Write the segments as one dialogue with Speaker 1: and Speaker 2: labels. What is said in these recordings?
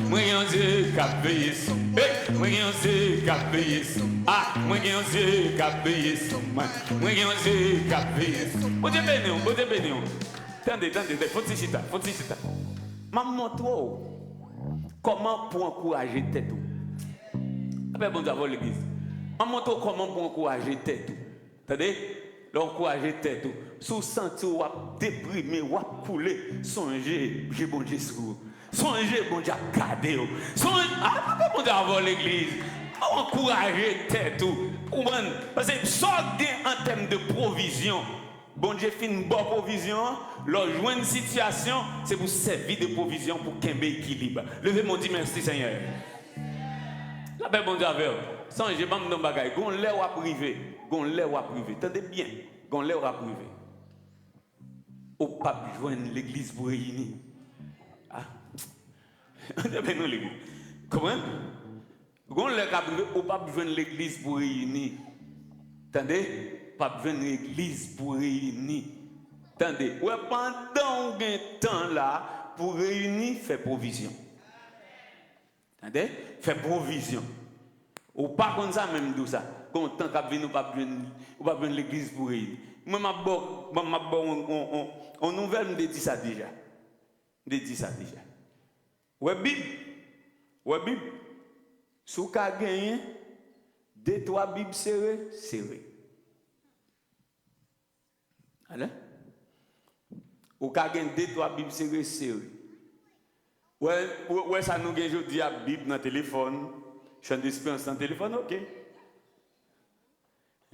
Speaker 1: Moi un Dieu qui a payé son. Moi un Dieu qui a payé son. Ah, moi un Dieu qui a payé son. Moi un Dieu qui a payé son. Bon Dieu béni, bon Dieu béni. Attendez, faut te chita. Maman toi, comment pour encourager tête? Après bon Dieu avant l'église. Maman toi comment pour encourager tête? Attendez, l'encourager tête. Sous senti ou déprimé ou couler, songez, j'ai bon Dieu sur vous. Songez, bon Dieu, gardez vous. Songez, bon Dieu avant l'église. Encourager tête. Parce que ça en termes de provision. Bon Dieu fait une bonne provision. Leur joindre une situation, c'est pour servir de provision pour qu'il y ait un équilibre. Levez mon dit merci Seigneur. La paix bon Dieu avec vous. Sans je pas me bagaille. Gon l'air ou à privé. Gon l'air ou à privé. Tenez bien. Gon l'air ou à privé. Au pape joindre l'église pour réunir. Ah. Non l'église. Comment? Gon l'air à privé. Au pape joindre l'église pour réunir. Attendez? Pape joindre l'église pour réunir. Attendez? Ouais, pendant un temps là, pour réunir, fait provision. Attendez? Fait provision. Ou pas comme ça même tout ça. Quand tant qu'a venir pas venir l'église pour réunir. Moi on nouvelle me dit ça déjà. Ouais Bible. Sous qu'a gagné 2-3 Bibles serrées. Allez? Ou qu'a gagné 2-3 Bibles serrées. Ouais, ça nous gagne aujourd'hui à Bible dans le téléphone. Champ d'espérance dans le téléphone, ok.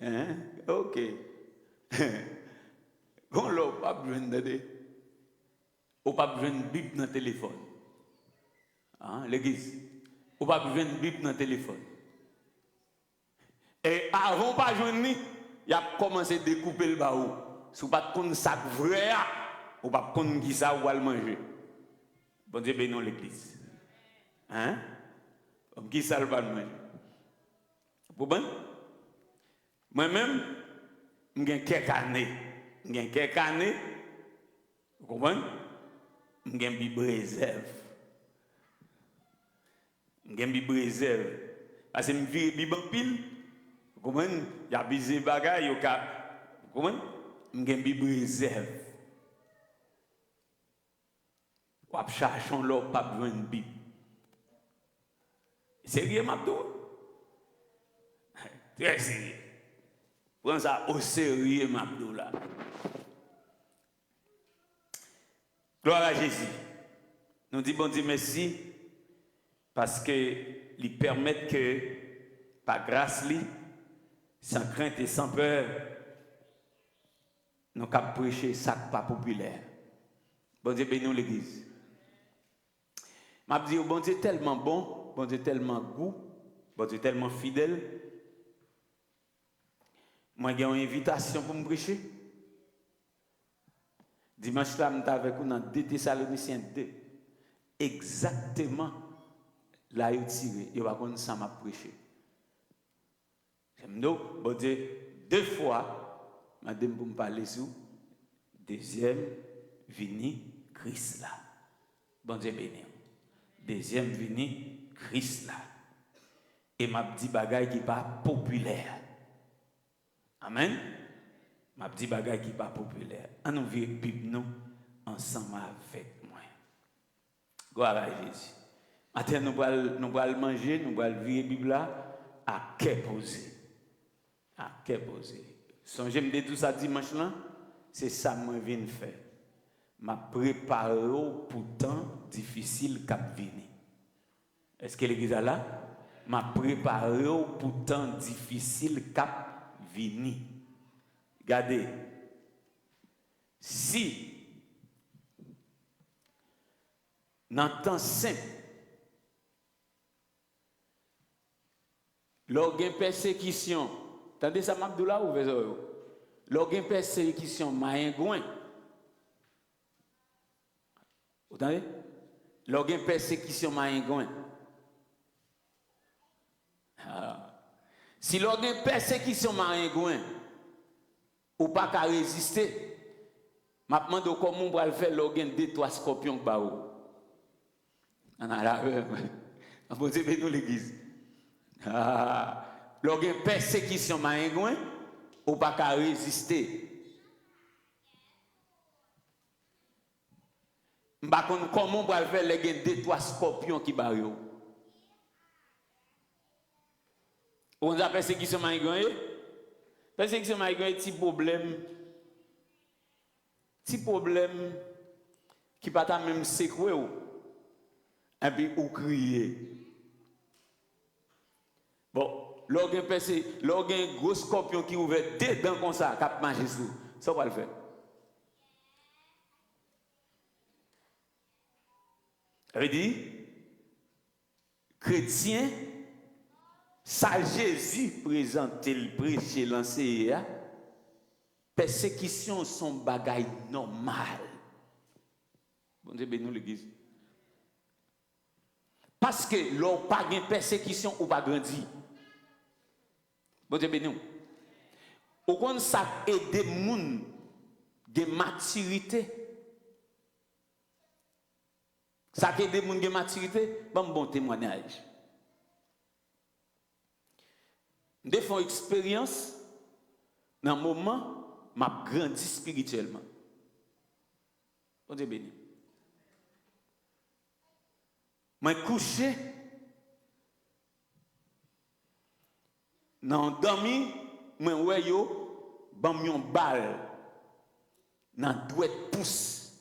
Speaker 1: Hein? Ok. On l'a pas besoin de. On pas besoin de Bible dans le téléphone. Hein, l'église. On pas besoin de Bible dans le téléphone. Et avant pas joindre, il a commencé à découper le baou. Si vous pas de sac vrai, ou pas de qui ça ou à le manger. Bon Dieu bénisse l'église. Hein? Qui ça le va manger? Vous bon? Moi-même, j'ai quelques années. Vous comprenez? J'ai une Bible réserve. Parce que je vis Bible en pile. Vous comprenez? Il y a des bagages, vous comprenez? J'ai une Bible réserve. Ou à chercher l'eau, pas besoin de Bible. Sérieux, Mabdou? Très sérieux. Prends ça au sérieux, Mabdou, là. Gloire à Jésus. Nous disons bon Dieu merci parce qu'il permet que, par grâce, sans crainte et sans peur, nous avons prêché ça pas populaire. Bon Dieu bénis l'église. Je dis, bon Dieu tellement bon, bon Dieu tellement goût, bon Dieu tellement fidèle. Moi, j'ai une invitation pour me prêcher. Dimanche là, je suis avec vous dans 2 Thessaloniciens 2. Exactement là, il tiré. Il va connaître ça m'a prêché. J'aime donc, bon Dieu, 2 fois, madame pour me parler sur deuxième vini Christ là. Bon Dieu béni. Deuxième vini Christ là. Et m'a dit bagay qui pas populaire. Amen. M'a dit bagay qui pas populaire. On nous vit Bible nous ensemble avec moi. Gloire à Jésus. Maintenant nous allons manger, nous allons vivre Bible là à cœur posé. À cœur posé. Songez me dire tout ça dimanche là, c'est ça que je viens de faire. M'a préparé pour temps difficile cap venir. Est-ce que l'église est là? M'a préparé pour temps difficile cap venir. Regardez. Si dans le temps simple, l'organe persécution, attendez ça Mabdoula ou Vézo? L'organe persécution maïngouin. Vous entendez? L'organe persécution maïngouin. Si l'organe persécution maïngouin, ou pas qu'à résister, je me demande comment on va faire l'organe 2-3 scorpions. En arabe, bon Dieu bénisse l'église. Ah, lorsqu'il y a une persécution, ou pas qu'à résister. Comment on va faire les 2-3 scorpions qui barrent? On a persécution maïgoué. Persécution maïgoué, petit problème qui pas ta même secoué ou. Et puis ou crier. Bon, lorsqu'il y a un gros scorpion qui ouvre des dents comme ça, cap manger sous. Ça va le faire. Ça veut dire, chrétien, ça Jésus présente le prêcher, lancé, persécution sont bagaille normal. Bon Dieu bénis l'église. Parce que l'on pas de persécution ou pas grandi. Bon Dieu bénis. Au contraire, ça aide des gens de maturité. Ça aide des gens de maturité, bon témoignage. Des fois expérience dans le moment m'a grandi spirituellement. Bon Dieu béni. M'a couché dans dormi, moi ouais yo bam yon balle dans douette pouce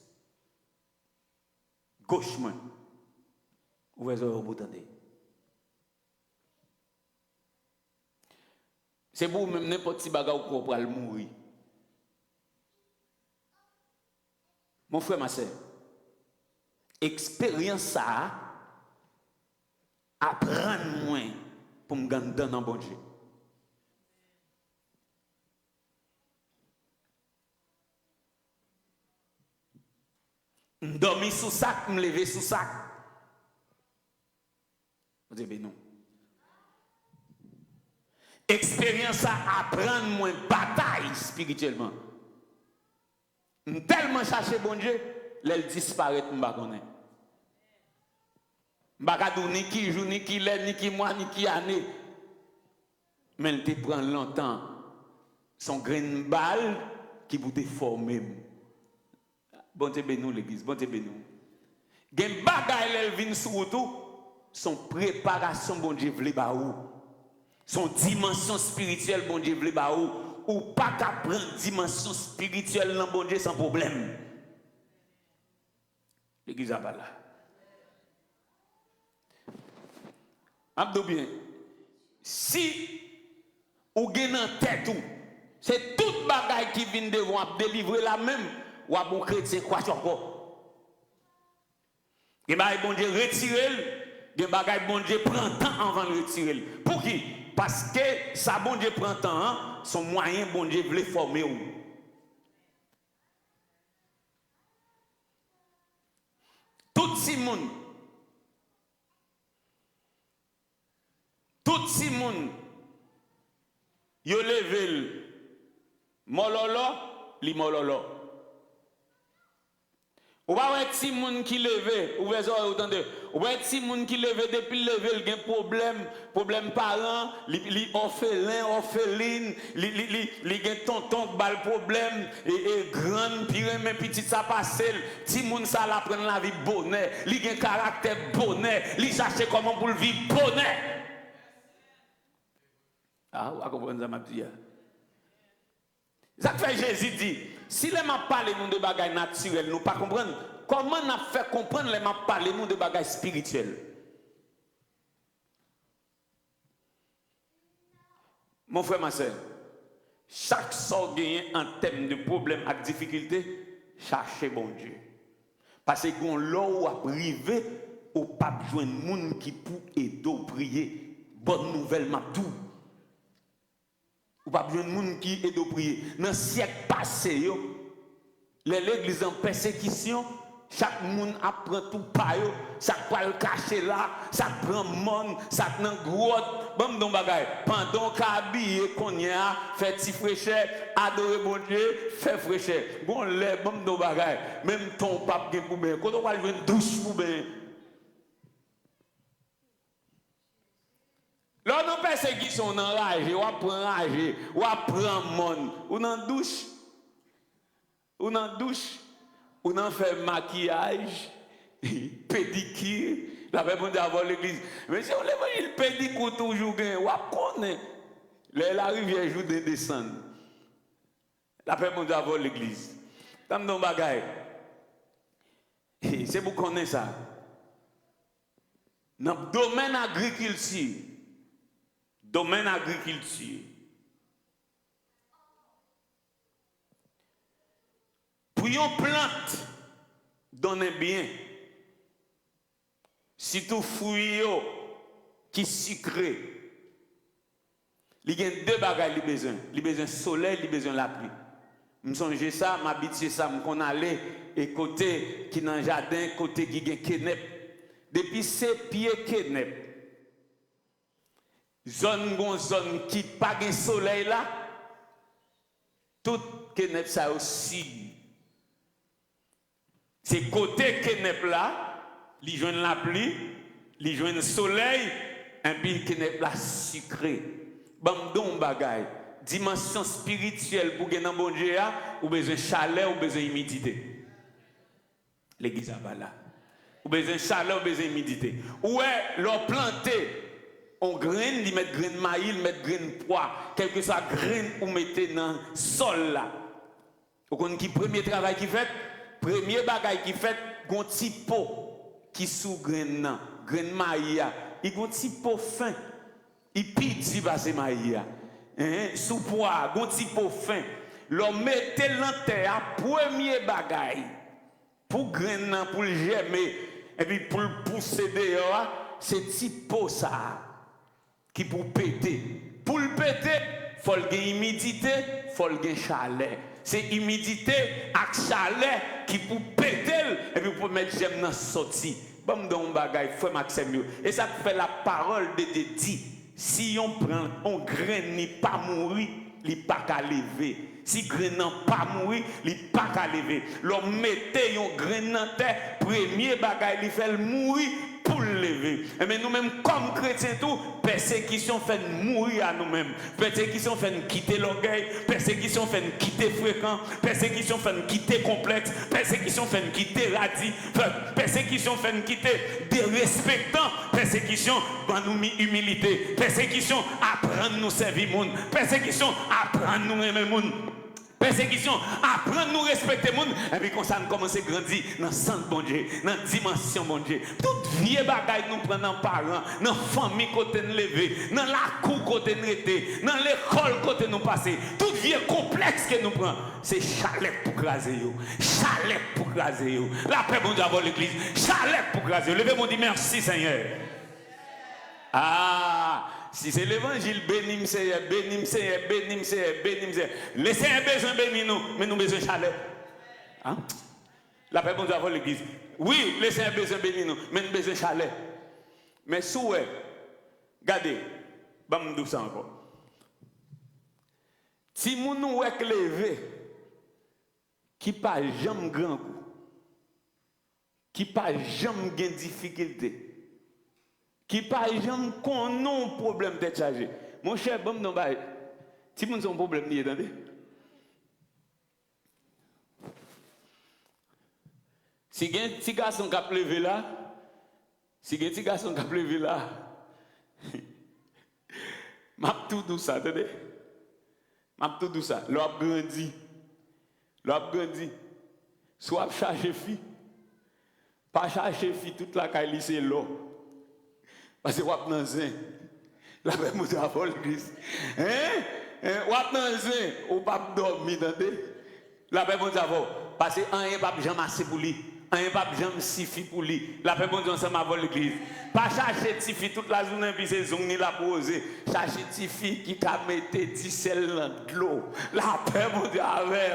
Speaker 1: gauche moi. Ouvrez les yeux attendez. C'est pour même n'importe qui bagarre ou pour mourir. Mon frère, ma soeur, expérience ça, apprendre moins pour me gagner dans le bon Dieu. Dormir sous sac, me lever sous sac. Vous dites non. Expérience ça apprendre moins bataille spirituellement. Tellement chercher bon Dieu, l'elle disparaît m'ba connaît. M'ba kadou ni qui jour ni qui l'année ni qui mois ni qui année. Mais elle te prend longtemps. Son grain balle qui pour te former. Bon Dieu bénou l'église, bon Dieu bénou. Gen bagay elle vinn sur tout, son préparation bon Dieu vle ba ou. Son dimension spirituelle bon Dieu vle ba ou pas qu'à prendre dimension spirituelle dans bon Dieu sans problème. L'église a pas là. Abdou bien. Si ou gen en tête ou, c'est toute bagaille qui vient devant délivrer la même ou à bon chrétien quoi encore. Gen bagay bon Dieu retirer, gen bagay bon Dieu prend temps avant de retirer. Pour qui? Parce que ça bon Dieu prend temps, hein, son moyen bon Dieu veut former ou. Tout Simon yo level mololo li mololo. Ou pas un petit monde qui leve, ou vous entendez, ou un petit monde qui leve depuis lever il y a problème parent, li orpheline, li gen tonton qui bal problème et grande pire mais petit ça passe, petit monde ça la prendre la vie bonheur, li gen caractère bonheur, li chercher comment pour vivre bonheur. Ah, vous comprenez ça m'a dit. Ça fait Jésus dit, si les m'a parlé nous de bagages naturels, nous pas comprendre comment on a fait comprendre les m'a parlé nous de bagages spirituels. Mon frère, ma soeur, chaque sort gagne en termes de problèmes et de difficultés, cherchez bon Dieu. Parce que quand l'on a privé, au pas besoin de monde qui pour aider ou prier. Bonne nouvelle m'a tout. Ou pas besoin de monde qui aide au prier. Dans le siècle passé, l'église en persécution, chaque monde apprend tout par eux, chaque fois le caché là, ça prend monde, ça prend grotte, bon don bagay. Pendant qu'habillé qu'on y a, fait petit fraîcheur, adorer bon Dieu, fait fraîcheur. Bon lait, bon don bagay. Même ton pape gen pour ben, quand on va jouer une douche pour ben. persécution enragé, ou enragé, ou prend monde, ou dans douche, ou dans douche, ou dans fait maquillage, pédicure, la paix bon Dieu avant l'église. Mais si on l'évangile pédicure toujours gain, ou connaît, la rivière joue de descendre. La paix bon Dieu avant l'église. Tam don bagay. C'est pour connaître ça. Dans le domaine agriculture, pour une plante donner bien, surtout fruits qui sucré, il y a deux bagages qui besoin. Il besoin soleil, il besoin la pluie. Je me songe ça, m'habituer ça, qu'on allait et côté qui dans le jardin, côté qui gagne kenep. Depuis ces pieds kenep, zone qui pas de soleil là, tout kenep ça aussi. C'est côté kenep là, li joine la pluie, li joine le soleil, et puis kenep là sucré. Bam don bagay. Dimension spirituelle pour gagner un bon Dieu, ou besoin de chaleur, ou besoin d'humidité. L'église a là. Ou besoin de chaleur, ou besoin d'humidité. Ou est leur planter en graine, ils mettent graine maïs, ils mettent graine pois, quel que soit graine ou mettez dans le sol là. Vous connaissez qui premier travail qui fait? Premier bagage qui fait, un petit pot qui sous graine maïs, il a un petit pot fin. Il piti passer maïs. Sous poids, un petit pot fin. L'on mettez l'enterre, premier bagaille, pour grainer, pour le germer, et puis pour le pousser dehors, c'est petit pot ça, qui pour péter. Pour le péter, il faut gagner humidité, il faut gagner chaleur. C'est humidité avec chaleur qui pour péter, et puis pour mettre germe dans la sortie. Bon, donc, bagaille, faut Maxime. Et ça fait la parole de Dieu dit. Si on prend, on graine, il pas mourir, il pas qu'à lever. Si graine n'a pas mourir, il pas qu'à lever. L'on mettez un graine dans terre, premier bagage, il fait mourir pour le lever. Mais nous-mêmes, comme chrétiens, tout, persécution fait mourir à nous-mêmes. Persécution fait quitter l'orgueil. Persécution fait quitter fréquent. Persécution fait quitter complexe. Persécution fait quitter radis. Persécution fait quitter dérespectant. Persécution, dans nous humilité. Persécution, apprendre nous servir monde. Persécution, apprendre nous aimer monde. Persécution, apprendre nous respecter le monde. Et puis, quand ça nous commence à grandir dans le centre bon Dieu, dans la dimension bon Dieu. Toute vieille bagaille nous prend dans les parents, dans la famille côté nous lever, dans la cour côté nous rester, dans l'école côté nous passer. Toute vieille complexe que nous prend, c'est chalet pour craser. Chalet pour craser. La paix bon Dieu avant l'église. Chalet pour craser. Levez-moi dit merci Seigneur. Ah! Si c'est l'évangile, bénis Seigneur, bénis Seigneur, bénis Seigneur, bénis Seigneur. Le Seigneur a besoin de bénir nous, mais nous avons besoin de chaleur. Hein? La paix bon Dieu avant l'église. Oui, le Seigneur a besoin de bénir nous, mais nous avons besoin de chaleur. Mais si vous regardez, je vais vous dire ça encore. Si nous nous levé, qui pas jamais grand coup, qui pas jamais de difficulté, qui par exemple qu'on a un problème d'être chargé. Mon cher, bon, non, bah, si vous avez un problème, vous entendez? Si vous avez un petit garçon qui a levé là, si vous avez un petit garçon qui a levé là, je tout douce ça, attendez? Je tout douce ça. L'on grandi. Soit chargé fille, pas chargé fille, toute la caille c'est l'eau. Parce que vous êtes dans un zin. La paix vous a volé l'église. Hein? Vous êtes dans un zin. Vous n'avez pas dormi, attendez? La paix vous a volé. Parce que un n'est pas jamais assez pour lui. Un n'est pas jamais suffi pour lui. La paix vous a ensemble avec l'église. Pas chercher Tifi toute la journée, puis c'est zong ni la poser. Chercher Tifi qui a mis 10 sels dans l'eau. La paix vous a avec.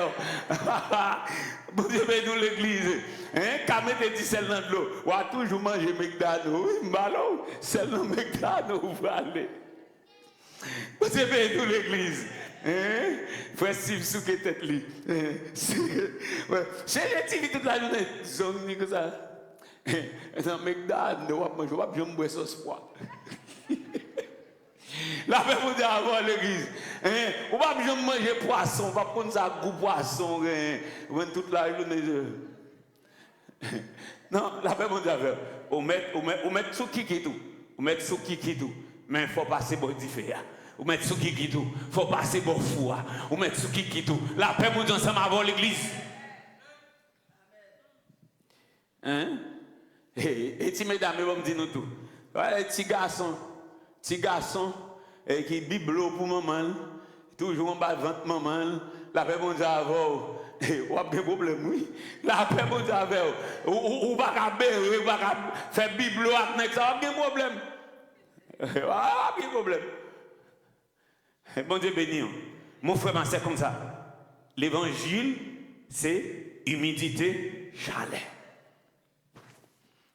Speaker 1: Vous devez nous l'église. Hein? Quand mettez 10 sels dans l'eau, vous avez toujours mangé McDonald's. Oui, ballon, sel dans McDonald's, vous allez. Vous devez nous l'église. Hein? Frère Steve Souké tête li. C'est les TV toute la journée. Zone ni comme ça. Dans McDonald's, vous avez mangé, vous avez sauce poids. La paix mon Dieu avant l'église. On va pas manger poisson, on va prendre ça goût poisson, toute la journée. Non, la paix mon Dieu avant. On met sous qui tout. On met sous qui tout. Mais il faut passer bon diffé. On met sous qui tout. Il faut passer bon fou. On met sous qui tout. La paix mon Dieu ensemble avant l'église. Hein? Et ti mesdames, ils vont me dire nous tout. Ouais, petit garçon, qui biblo pour maman, toujours en bas de ventre maman, la paix bon Dieu avant. Ou a des problèmes, oui. La paix bon Dieu avant. Ou pas qu'à bérer, ou pas qu'à faire biblo avec ça, a des problèmes. Ah, pas de problème. Bon Dieu béni. Mon frère, c'est comme ça. L'évangile, c'est humidité, chaleur.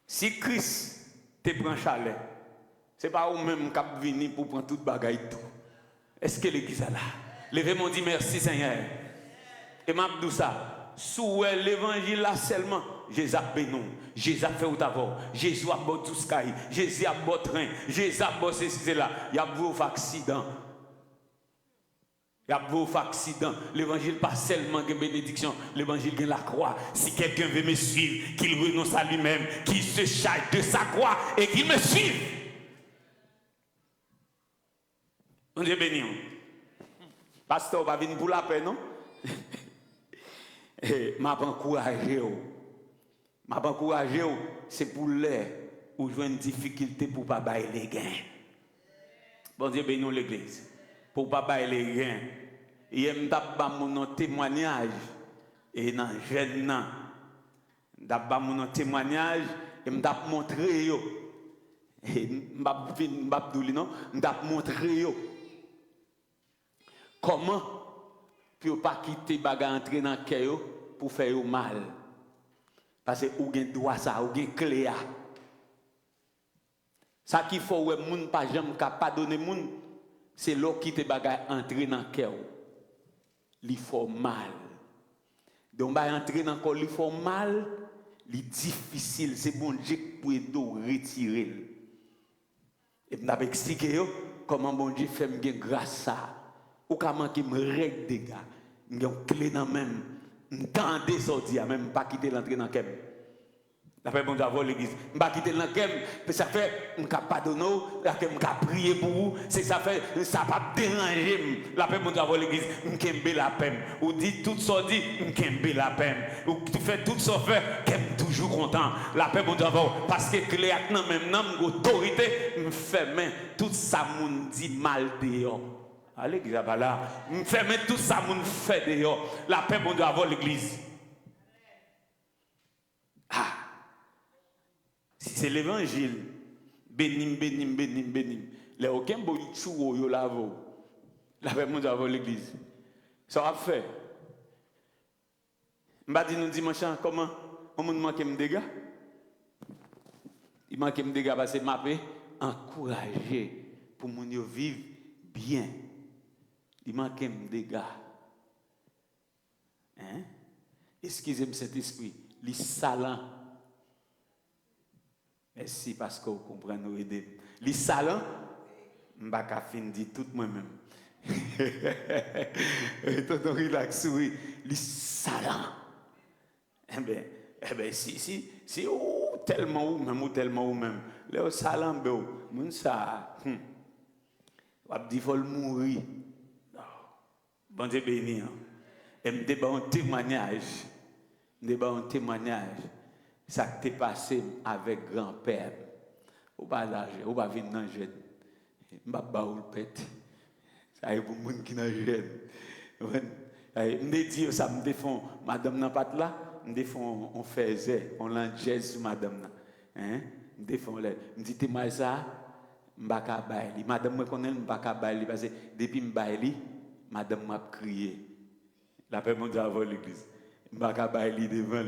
Speaker 1: Si Christ te prend chaleur, ce n'est pas vous-même qui avez venu pour prendre toute bagaille tout. Est-ce que l'église est là? Levez-moi dit merci Seigneur. Et m'a dit ça. Sous l'évangile là seulement, Jésus a béni, Jésus a fait au d'abord, Jésus a beau tout ce qu'il y a, Jésus a beau train, Jésus a beau ceci là. Il y a beau accident. Il y a beaucoup d'accidents. L'évangile pas seulement une bénédiction, l'évangile est la croix. Si quelqu'un veut me suivre, qu'il renonce à lui-même, qu'il se charge de sa croix et qu'il me suive. On Dieu béni. Pasteur, on va venir pour la paix, non? Je m'encourage. C'est pour l'air où je une difficulté pour ne pas bailler les gains. Bon Dieu béni l'église. Pour ne pas bailler les gains. Et je vais mon témoignage. Et dans le jeune, je vais mon témoignage. Et je vais montrer. Et je vais montrer. Comment pour ne pas quitter baga entrer dans le cœur pour faire mal. Parce que vous avez droit ça, vous avez clé. Ça qu'il faut que les gens pas jamais pardonner les gens, c'est là qui te baga entrer dans le cœur. Il faut mal. Donc ba entrer dans le cœur, il faut mal, il difficile, c'est bon Dieu pour retirer. Et je vais expliquer comment bon Dieu fait me grâce ça. Ou comment qui me règle des gars, une clé dans même, m'tendez sortir même pas quitter l'entrée dans kem. D'après bon Dieu l'église, m'pas quitter dans kem, ça fait m'ca pardonner, m'ca prier pour vous, c'est ça fait ça pas déranger. L'après bon Dieu l'église, m'kembe la peine. Ou dit tout ça dit, m'kembe la peine. Ou tu fais tout ça fait, qu'aime toujours content. L'après bon Dieu parce que clé nan même nan autorité, m'fait main tout ça moun dit mal dehors. Allez, l'église là. Je fais mettre tout ça, mon fait dehors. La paix, mon Dieu, avant l'église. Ah. Si c'est l'évangile, bénim. Les aucun bon chou yo la vo. La paix, mon Dieu, avant l'église. Ça va faire. M'a dit nous dimanche comment on manque me dégâts. Il manque me dégâts parce que m'a encourager pour mon yo vivre bien. Il manque un dégât. Hein? Excusez-moi cet esprit. Les salants. Merci parce que vous comprenez nous aider. Les salants, je ne vais pas finir tout moi-même. Tonton relax, oui. Les salants. Eh bien, si, tellement ou même. Les salants, mon ça, on va dire qu'il faut mourir. Bon Dieu béni. Et me débat un témoignage. Ça qui t'est passé avec grand-père. Ou pas l'âge, ou pas venir dans le jeune. Je ne vais pas vous le pète. Ça y est pour les gens qui sont jeunes. Je me dis, ça me défend. Madame n'a pas là. Je me défend, on faisait, on l'enjette sur madame. Je me défend. Je me dis, t'es mal ça. Je ne vais pas bailler. Madame me connaît, je ne vais pas bailler. Parce que depuis que je baille, madame m'a crié. La paix mon Dieu avant l'église. Je ne vais pas bailler devant.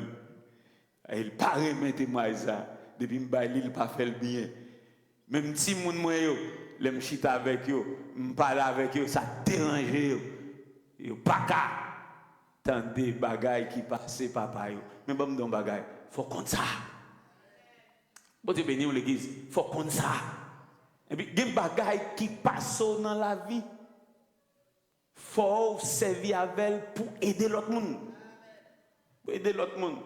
Speaker 1: Il paraît mettez-moi ça. Depuis que je baille, il n'a pas fait le bien. Même si mon moyen, je chite avec eux, je parle avec eux, ça dérange eux. Ils n'ont pas qu'à tant des bagailles qui passent, papa. Mais bon, dans bagaille, il faut comme ça. Bon Dieu béni l'église, il faut comme ça. Et puis, il y a des bagailles qui passent dans la vie. Il faut servir avec elle pour aider l'autre monde. Pour aider l'autre monde.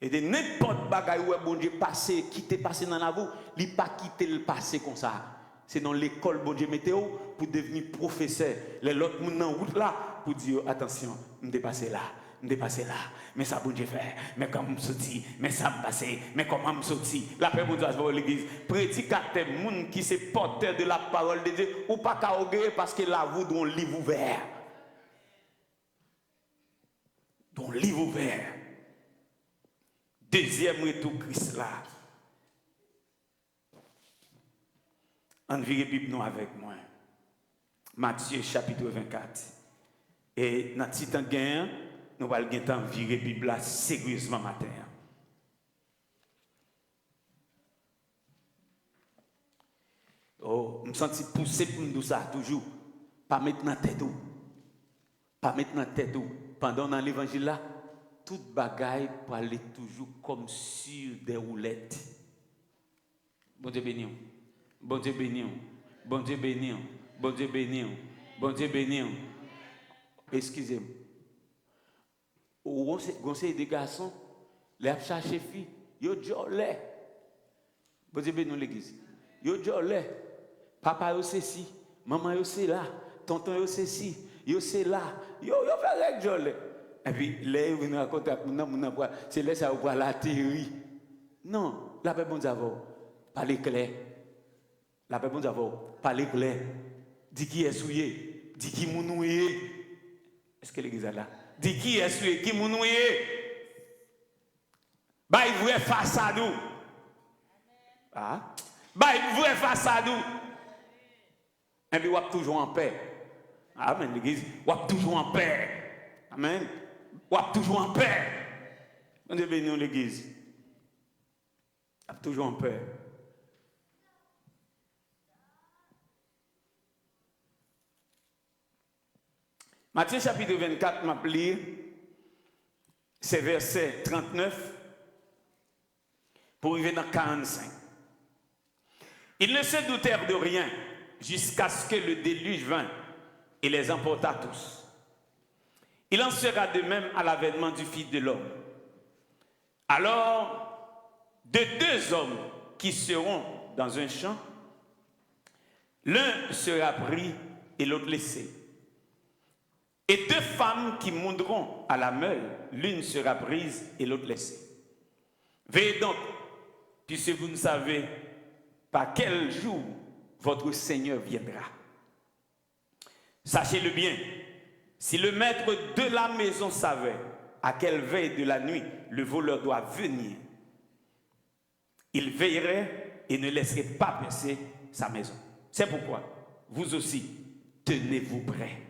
Speaker 1: Et de n'importe bagaille où bon Dieu passé, qui t'est passé dans la vie, il n'a pas quitté le passé comme ça. C'est dans l'école, bon Dieu météo, pour devenir professeur. Les autres monde dans route là, pour dire attention, je me passé là. Dépassé là, mais ça bon Dieu fait, mais comment me sorti, mais ça me passé, mais comment me sorti. La paix bon Dieu à l'église, prédicateur monde qui se porteur de la parole de Dieu ou pas qu'à regretter parce que là vous dans livre ouvert. Dans livre ouvert. Deuxième retour Christ là. On vire Bible nous avec moi. Matthieu chapitre 24. Et dans petit temps gain nous allons virer la Bible là sérieusement matin. Oh, je me sens poussé pour nous ça toujours. Pas mettre dans la tête. Pas mettre dans la tête. Pendant dans l'évangile là, toute bagaille pour aller toujours comme sur des roulettes. Bon Dieu béni. Bon Dieu béni. Bon Dieu béni. Bon Dieu béni. Bon Dieu béni. Excusez-moi. Au conseil des garçons, les chercher filles, yo jolé. Bon Dieu béni l'église. Yo jolé. Papa yo c'est ci, maman yo c'est là, tonton yo c'est ci, yo c'est là. Yo fait jolé. Et puis les venir raconter à mon c'est là ça voir la théorie. Non, la paix bon Dieu parler clair. La paix bon Dieu parler clair. Dis qui est souillé, dis qui mounoué. Est-ce que l'église est là? Dis qui est souillé, qui mounoué. Bah il vrai face à nous. Ah? Bah il vrai face à nous. Et puis, on est toujours en paix. Amen, l'église. On est toujours en paix. Amen. On est toujours en paix. On est béni l'église. On est toujours en paix. Matthieu chapitre 24 m'a pris. C'est verset 39 pour arriver dans 45. Ils ne se doutèrent de rien jusqu'à ce que le déluge vint et les emporta tous. Il en sera de même à l'avènement du Fils de l'homme. Alors, de deux hommes qui seront dans un champ, l'un sera pris et l'autre laissé. Et deux femmes qui monteront à la meule, l'une sera prise et l'autre laissée. Veillez donc, puisque vous ne savez pas quel jour votre Seigneur viendra. Sachez-le bien, si le maître de la maison savait à quelle veille de la nuit le voleur doit venir, il veillerait et ne laisserait pas percer sa maison. C'est pourquoi, vous aussi, tenez-vous prêts.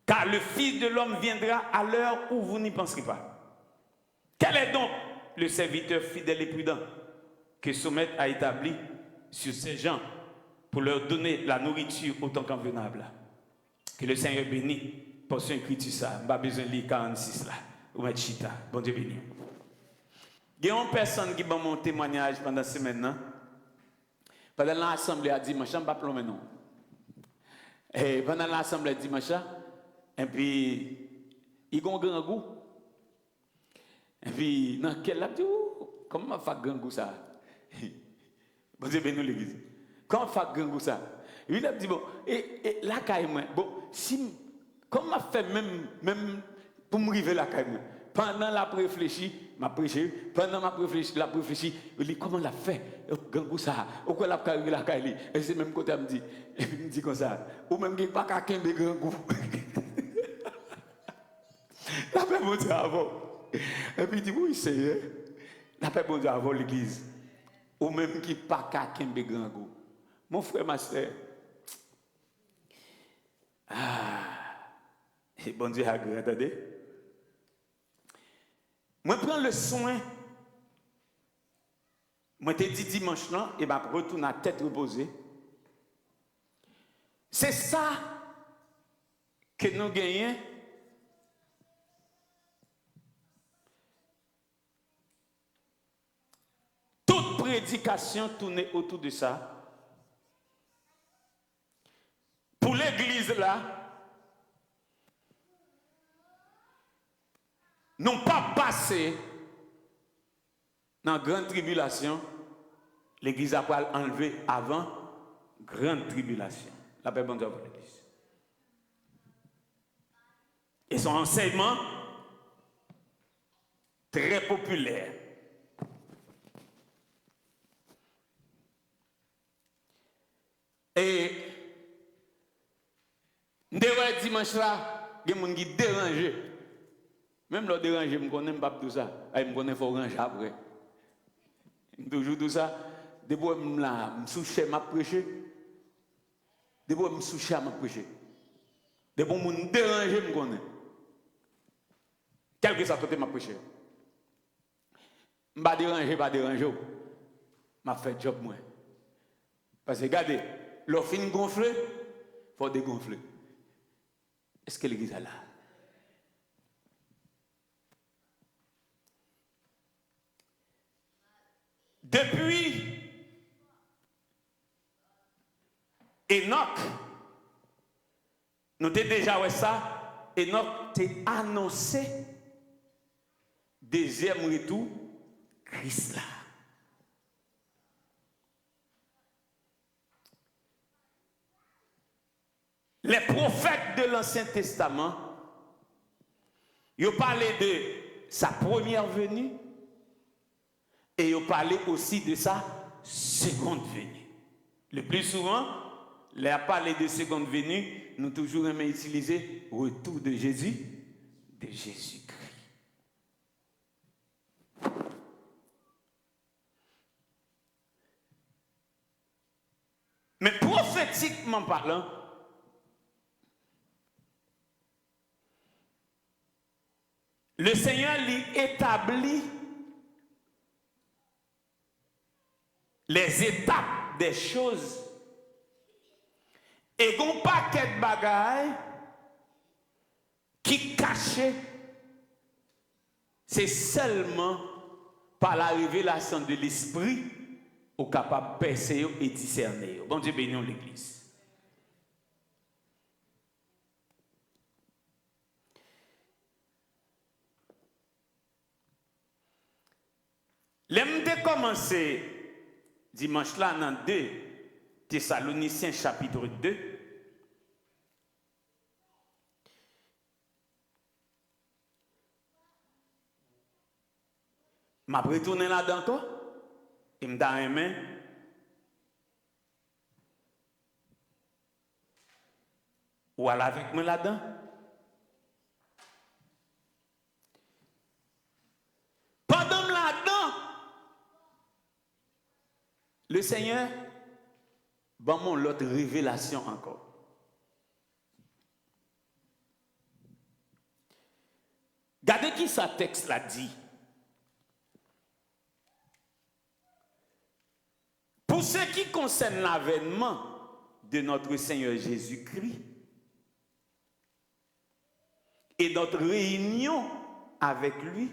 Speaker 1: Car le Fils de l'homme viendra à l'heure où vous n'y penserez pas. Quel est donc le serviteur fidèle et prudent que son maître a établi sur ces gens pour leur donner la nourriture autant qu'envenable? Que le Seigneur bénisse pour son écriture ça. Je n'ai pas besoin de lire 46 là. Ou mettre chita. Bon Dieu béni. Il y a une personne qui m'a mon témoignage pendant cette semaine. Pendant l'assemblée à dimanche, je ne vais pas plomber non. Et pendant l'assemblée à dimanche, et puis, il y a un grand goût. Et puis, dans quel là, comment on fait grand goût ça? Bon Dieu béni l'église. Comment on fait grand goût ça? Il a dit, bon, et la caille, bon, si, comment on fait même pour me arriver la caille? Pendant la réfléchi, m'a prêché, pendant la réfléchi, il dit, comment on l'a fait? Grand goût ça? Ou quoi la caille? Et c'est même côté, il me dit comme ça, ou même qu'il n'y a pas qu'un grand goût. La paix bon Dieu avant. Et puis il dit, oui, c'est la paix bon Dieu avant l'église. Ou même qui pas qu'un grand goût. Mon frère, ma soeur. Et bon Dieu a attendez. Moi, je prends le soin. Moi, te dit dimanche là, et je retourne à tête reposée. C'est ça que nous gagnons. prédication tournée autour de ça. Pour l'église là, non pas passé dans la grande tribulation, l'église a pas enlevé avant grande tribulation. La paix bonne Dieu pour l'église. Et son enseignement très populaire. Et devant dimanche là, il y a des gens qui dérangent. Même le déranger, je ne connais pas tout ça. Je connais faut ranger après. Toujours tout ça. Depuis que je suis souché, je prêcher. Depuis que je suis souché, je prêcher. Depuis que je me dérange, je connais. Quel que soit côté, je prêcher. Je ne vais pas déranger. Je fais job moi. Parce que regardez, l'offre fin gonflé, il faut dégonfler. Est-ce que l'église est là? Depuis Enoch, nous avons déjà vu ça, Enoch t'a annoncé deuxième retour Christ là. Les prophètes de l'Ancien Testament, ils ont parlé de sa première venue et ils ont parlé aussi de sa seconde venue. Le plus souvent, les parler de seconde venue, nous toujours aimons utiliser retour de Jésus, de Jésus-Christ. Mais prophétiquement parlant, le Seigneur lui établit les étapes des choses et un paquet de bagailles qui cachent, c'est seulement par la révélation de l'esprit au capable de percer et discerner. Bon Dieu bénisse l'église. L'aime de commencer dimanche là dans 2 Thessaloniciens chapitre 2. Je vais retourner là-dedans encore. Et je vais donner main. Ou aller avec moi là-dedans. Pendant là-dedans, le Seigneur va mon l'autre révélation encore. Regardez qui sa texte l'a dit. Pour ce qui concerne l'avènement de notre Seigneur Jésus-Christ et notre réunion avec lui,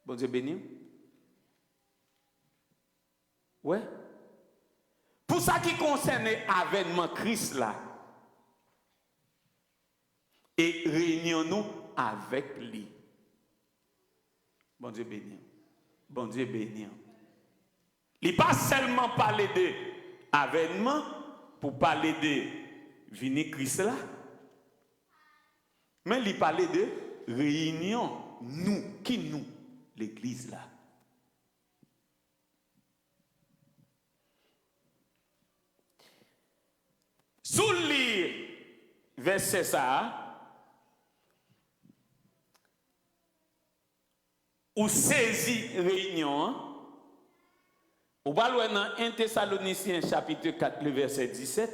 Speaker 1: bon Dieu béni. Ouais. Pour ce qui concerne l'avènement Christ là, et réunions-nous avec lui. Bon Dieu béni. Bon Dieu béni. Il n'est pas seulement parler de avènement pour parler de venir Christ là, mais il parlait de réunion, nous, qui nous, l'église là. Sous le verset ça, ou saisi réunion, on va lire dans 1 Thessaloniciens chapitre 4, le verset 17.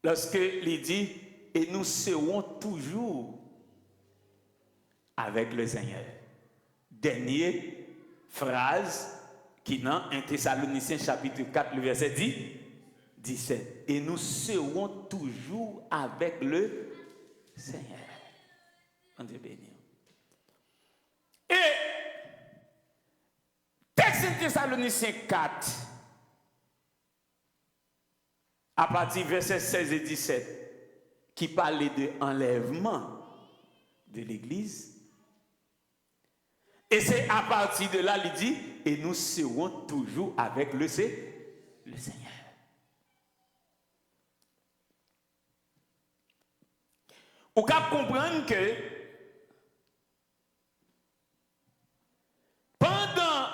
Speaker 1: Lorsque il dit, et nous serons toujours avec le Seigneur. Dernière phrase qui dans 1 Thessaloniciens chapitre 4, le verset 17. Et nous serons toujours avec le Seigneur. On dit béni. Et 1 Thessaloniciens 4, à partir du verset 16 et 17, qui parlait de enlèvement de l'Église. Et c'est à partir de là, il dit, et nous serons toujours avec le Seigneur. On peut comprendre que pendant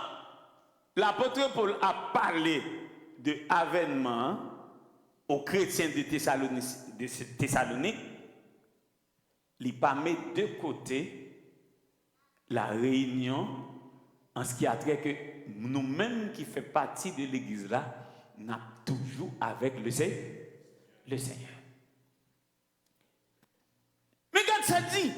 Speaker 1: l'apôtre Paul a parlé de avènement aux chrétiens de Thessalonique, il pas mis de côté la réunion en ce qui a trait que nous-mêmes qui faisons partie de l'église là, nous sommes toujours avec le Seigneur. Mais regarde ça dit.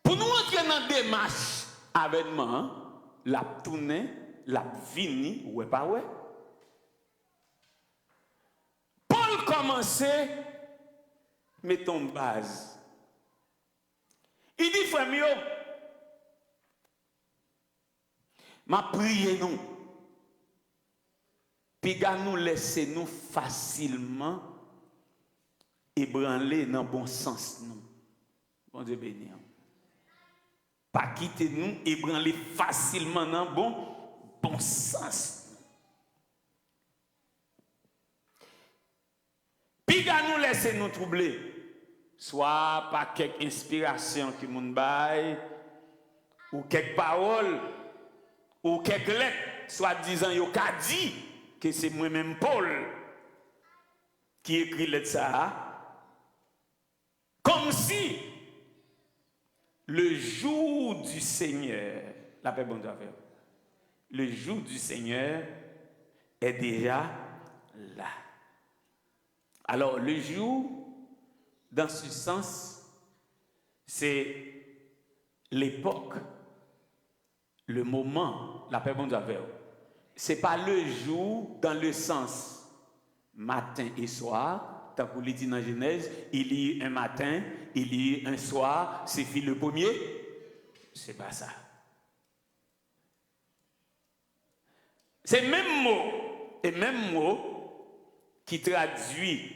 Speaker 1: Pour nous entrer dans la démarche avènement, la tournée, la vini, ouais pas ouais. Paul commençait, mettons base. Il dit, frère mio, ma prière nous, puis nous laisser nous facilement ébranler dans le bon sens nous. Bon Dieu béni. Pas quitter nous, ébranler facilement dans le bon sens. Puis nous laisser nous troubler. Soit par quelque inspiration qui nous baille, ou quelques paroles, ou quelques lettres, soit disant yo ka dit que c'est moi-même Paul qui écrit lettre ça, comme si le jour du Seigneur, la paix bonne affaire, le jour du Seigneur est déjà là. Alors le jour, dans ce sens, c'est l'époque, le moment, la paix bonne affaire. Ce n'est pas le jour dans le sens matin et soir, tant qu'on le dit dans Genèse, il y a un matin, il y a un soir, c'est fini le premier. C'est pas ça. C'est le même mot, et même mot qui traduit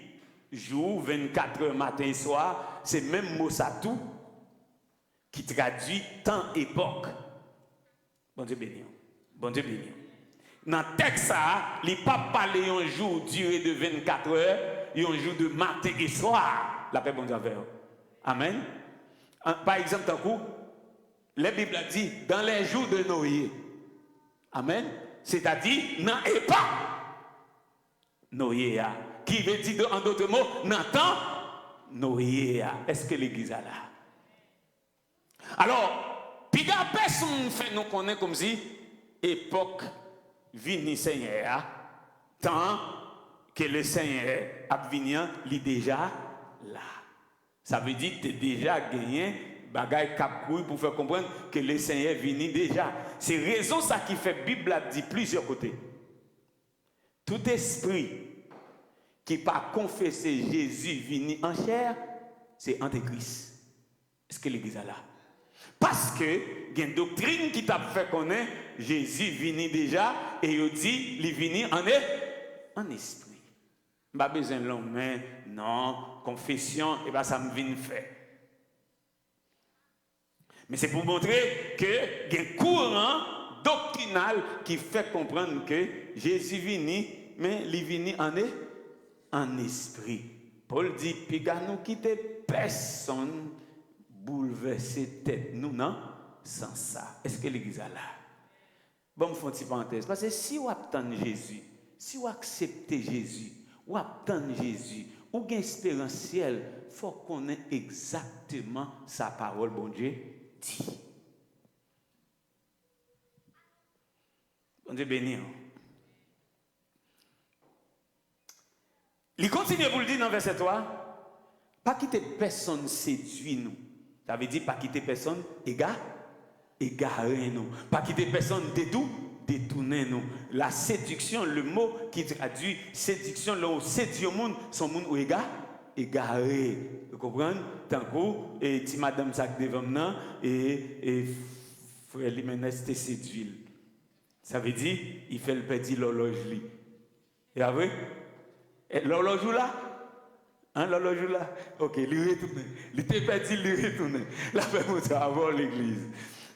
Speaker 1: jour, 24 heures matin et soir, c'est même mot ça tout qui traduit temps, époque. Bon Dieu béni. Bon Dieu béni. Dans le texte, il n'y a pas parlé un jour duré de 24 heures, et un jour de matin et soir. La paix bon Dieu avec vous. Amen. Par exemple, d'un coup, la Bible a dit dans les jours de Noé. Amen. C'est-à-dire dans l'époque Noé. Qui veut dire en d'autres mots, dans le temps Noé. Est-ce que l'église a là? Alors, puis personne fait nous connaître comme si époque vini Seigneur, tant que le Seigneur a venu, il est déjà là. Ça veut dire que tu as déjà gagné bagaille cap pour faire comprendre que le Seigneur vini déjà. C'est raison ça qui fait la Bible a dit plusieurs côtés. Tout esprit qui pas confessé Jésus vini en chair, c'est Antéchrist. Est-ce que l'église est là? Parce que il y a une doctrine qui t'a fait connaître Jésus vini déjà et il dit il vini en esprit. Pas besoin de long mais non, confession et ben ça me vient faire. Mais c'est pour montrer que il y a un courant doctrinal qui fait comprendre que Jésus vini mais il vini en esprit. Paul dit puis nous quitter personne bouleverser tête nous non sans ça. Est-ce que l'église est là? Bon, je fais une petite parenthèse parce que si vous attendez Jésus, si vous acceptez Jésus, ou attendez Jésus, ou gain espérentiel, il faut qu'on ait exactement sa parole, bon Dieu dit. Bon Dieu béni. Il continue pour le dire dans verset 3, pas quitter personne séduit nous. Ça veut dire pas quitter personne égarer nous. Pas quitter personne détourner nous. La séduction, le mot qui traduit séduction, là où séduit au monde, son monde ou égaré. Vous comprenez? Tant que, et ti madame sac devant maintenant, et frère Limenez te séduit. Ça veut dire, il fait le petit l'horloge li. Et après, l'horloge là? Hein, l'horloge là? Ok, il retourne. Il était petit, il retourne. La fait monter avant l'église.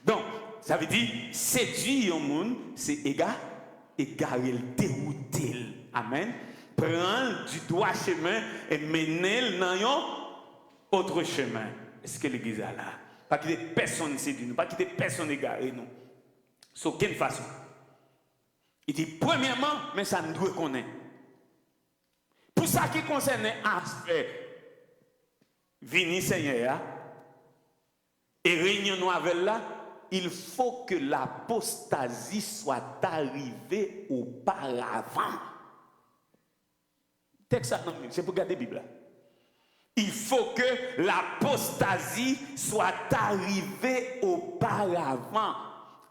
Speaker 1: Donc, ça veut dire, séduire un monde, c'est égarer le dérouter. Amen. Prendre du droit chemin et mener le dans un autre chemin. Est-ce que l'église a là? Pas qu'il y ait personne séduit nous, pas qu'il y ait personne égaré nous. Sur aucune façon. Il dit, premièrement, mais ça nous doit connaître. Pour ça qui concerne aspect Vini Seigneur et réunion avec là, il faut que l'apostasie soit arrivée auparavant. Texte c'est pour garder la Bible. Il faut que l'apostasie soit arrivée auparavant.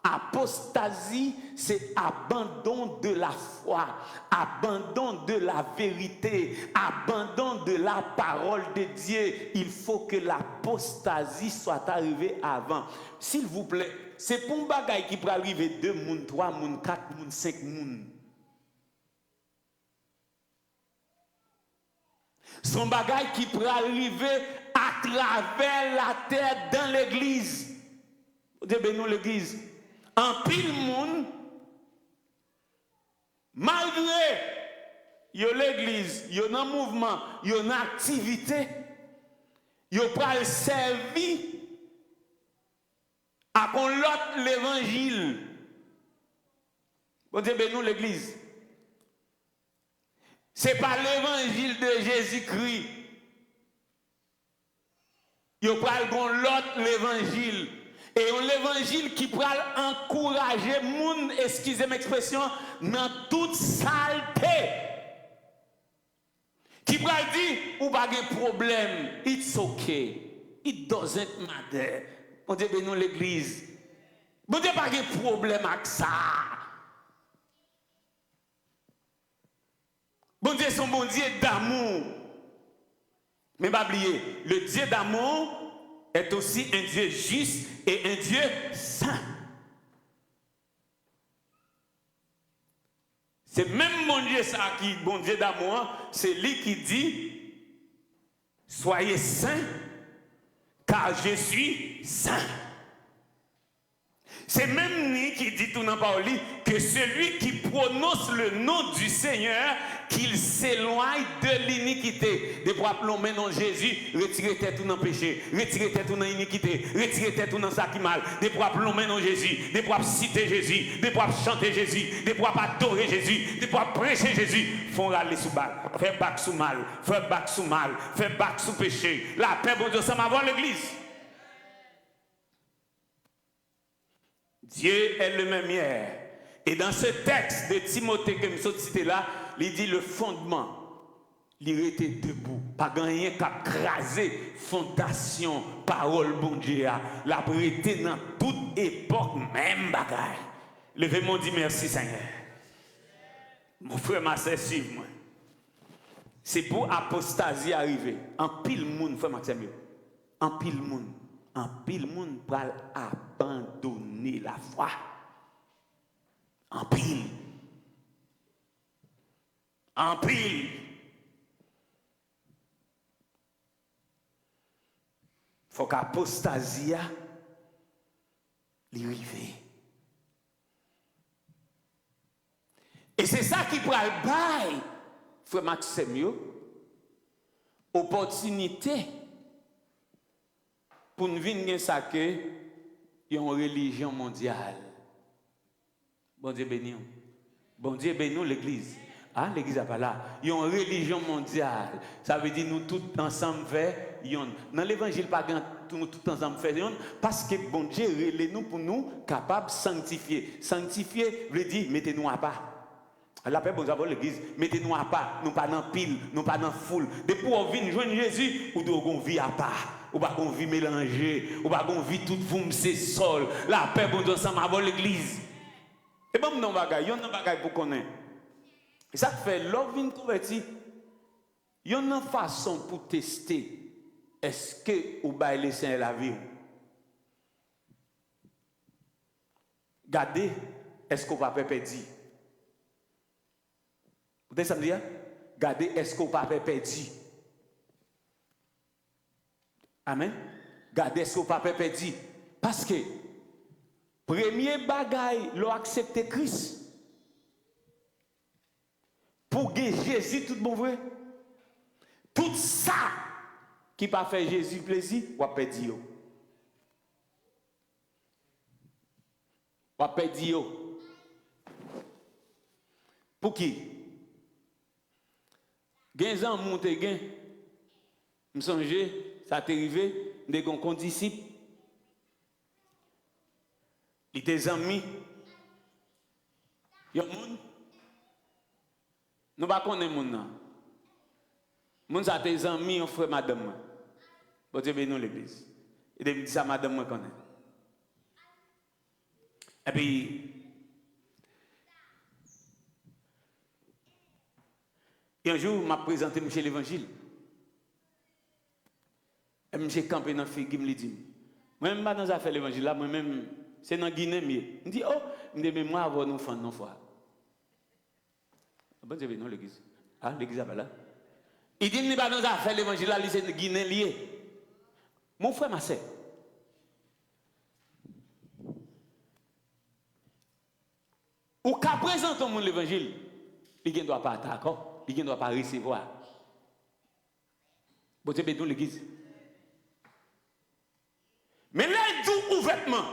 Speaker 1: Apostasie, c'est abandon de la foi, abandon de la vérité, abandon de la parole de Dieu. Il faut que l'apostasie soit arrivée avant. S'il vous plaît, c'est pour un bagage qui peut arriver 2 moun, 3 moun, 4 moun, 5 moun. Son bagage qui peut arriver à travers la terre dans l'église. Dieu bénit l'église. En pile monde, malgré yo l'église, yo dans mouvement, yo dans activité, yo pral servi à qu'on l'autre l'évangile. Bon Dieu bénit l'église. C'est pas l'évangile de Jésus-Christ. Yo pral gon l'autre l'évangile. Et l'évangile qui peut encourager moun, excusez l'expression, dans toute saleté. Qui peut dire, ou pas de problème, it's okay, it doesn't matter. Bon Dieu bénit l'église. Bon Dieu pas de problème avec ça. Bon Dieu son bon Dieu d'amour. Mais pas oublier, le Dieu d'amour est aussi un Dieu juste et un Dieu saint. C'est même mon Dieu ça qui, bon Dieu d'amour, c'est lui qui dit, soyez saints, car je suis saint. C'est même lui qui dit tout dans la parole que celui qui prononce le nom du Seigneur, qu'il s'éloigne de l'iniquité. De pour appeler le nom de Jésus, retirer tête tout dans le péché, retirer tête tout dans l'iniquité, retirer tête tout dans ça qui mal. De pour appeler le nom de Jésus, de pour citer Jésus, de pour chanter Jésus, de pour adorer Jésus, de pour prêcher Jésus. Font râler sous balle, faire bac sous mal, faire bac sous mal, faire bac sous péché. La paix, bon Dieu, ça m'a voir l'église. Dieu est le même hier. Et dans ce texte de Timothée que je cité là, il dit le fondement, il était debout. Pas gagné qu'à craser fondation, parole bon Dieu. La vérité dans toute époque, même bagaille. Levez-moi, dit merci Seigneur. Mon frère, ma sœur, suivez-moi. C'est pour apostasie arriver. En pile monde, frère Maxime. En pile monde. En pile monde pour abandonner la foi. En pile. En pile. Faut qu'apostasia lui arrive. Et c'est ça qui prend le bail, frère Maxime, opportunité pour nous venir ça que une religion mondiale. Bon Dieu béni. Bon Dieu béni l'église. Ah, l'église n'est pas là. Il y a une religion mondiale. Ça veut dire nous tous ensemble faire yon. Dans l'évangile, pas nous tous ensemble faire yon. Parce que bon Dieu relève nous pour nous capables de sanctifier. Sanctifier veut dire mettez-nous à part. La paix, bon Dieu, l'église, mettez-nous à part. Nous pas dans pile, nous pas dans foule. Depuis qu'on vient joindre Jésus, ou qu'on vit à part. Ou pas qu'on vit mélangé. Ou pas qu'on vit tout vous, c'est sol. La paix, bon Dieu, ensemble avec l'église. Et bon, non, bagaille, yon non bagaille pour connaître. Et ça fait l'homme vient converti. Il y a une façon pour tester est-ce que vous baillez les saints la vie. Gardez, est-ce qu'on va pas perdre? Vous entendez ça me dire? Gardez, est-ce qu'on va pas perdre? Amen. Gardez, est-ce qu'on va pas perdre? Parce que premier bagaille, l'ont accepté Christ. Pour que Jésus tout bon vrai. Tout ça qui pas fait Jésus plaisir, ou a perdu. Ou a perdu. Pour qui? Gain ans monte gain. Me songe, ça t'est arrivé, des gon disciples. Il était amis. Yo moun. Nous pas connaître moun nan. Moun ça tes amis, on frère madame. Bon Dieu bénisse l'église. Et me dit ça madame moi connaît. Et puis et un jour m'a présenté monsieur l'évangile. Et monsieur campé dans figue me dit moi même pas dans affaire l'évangile là moi même c'est dans Guinée mieux. Me dit oh, me dit moi avoir nous fan non foi. Bon Dieu bénisse l'église. Ah l'église là. Il dit n'est pas dans affaire l'évangile là c'est Guinée lié. Mon frère ma sœur. Ou qu'à présenter au monde l'évangile, il ne doit pas d'accord, il ne doit pas recevoir. Bon Dieu bénisse l'église. Mais là, il dit ouvertement,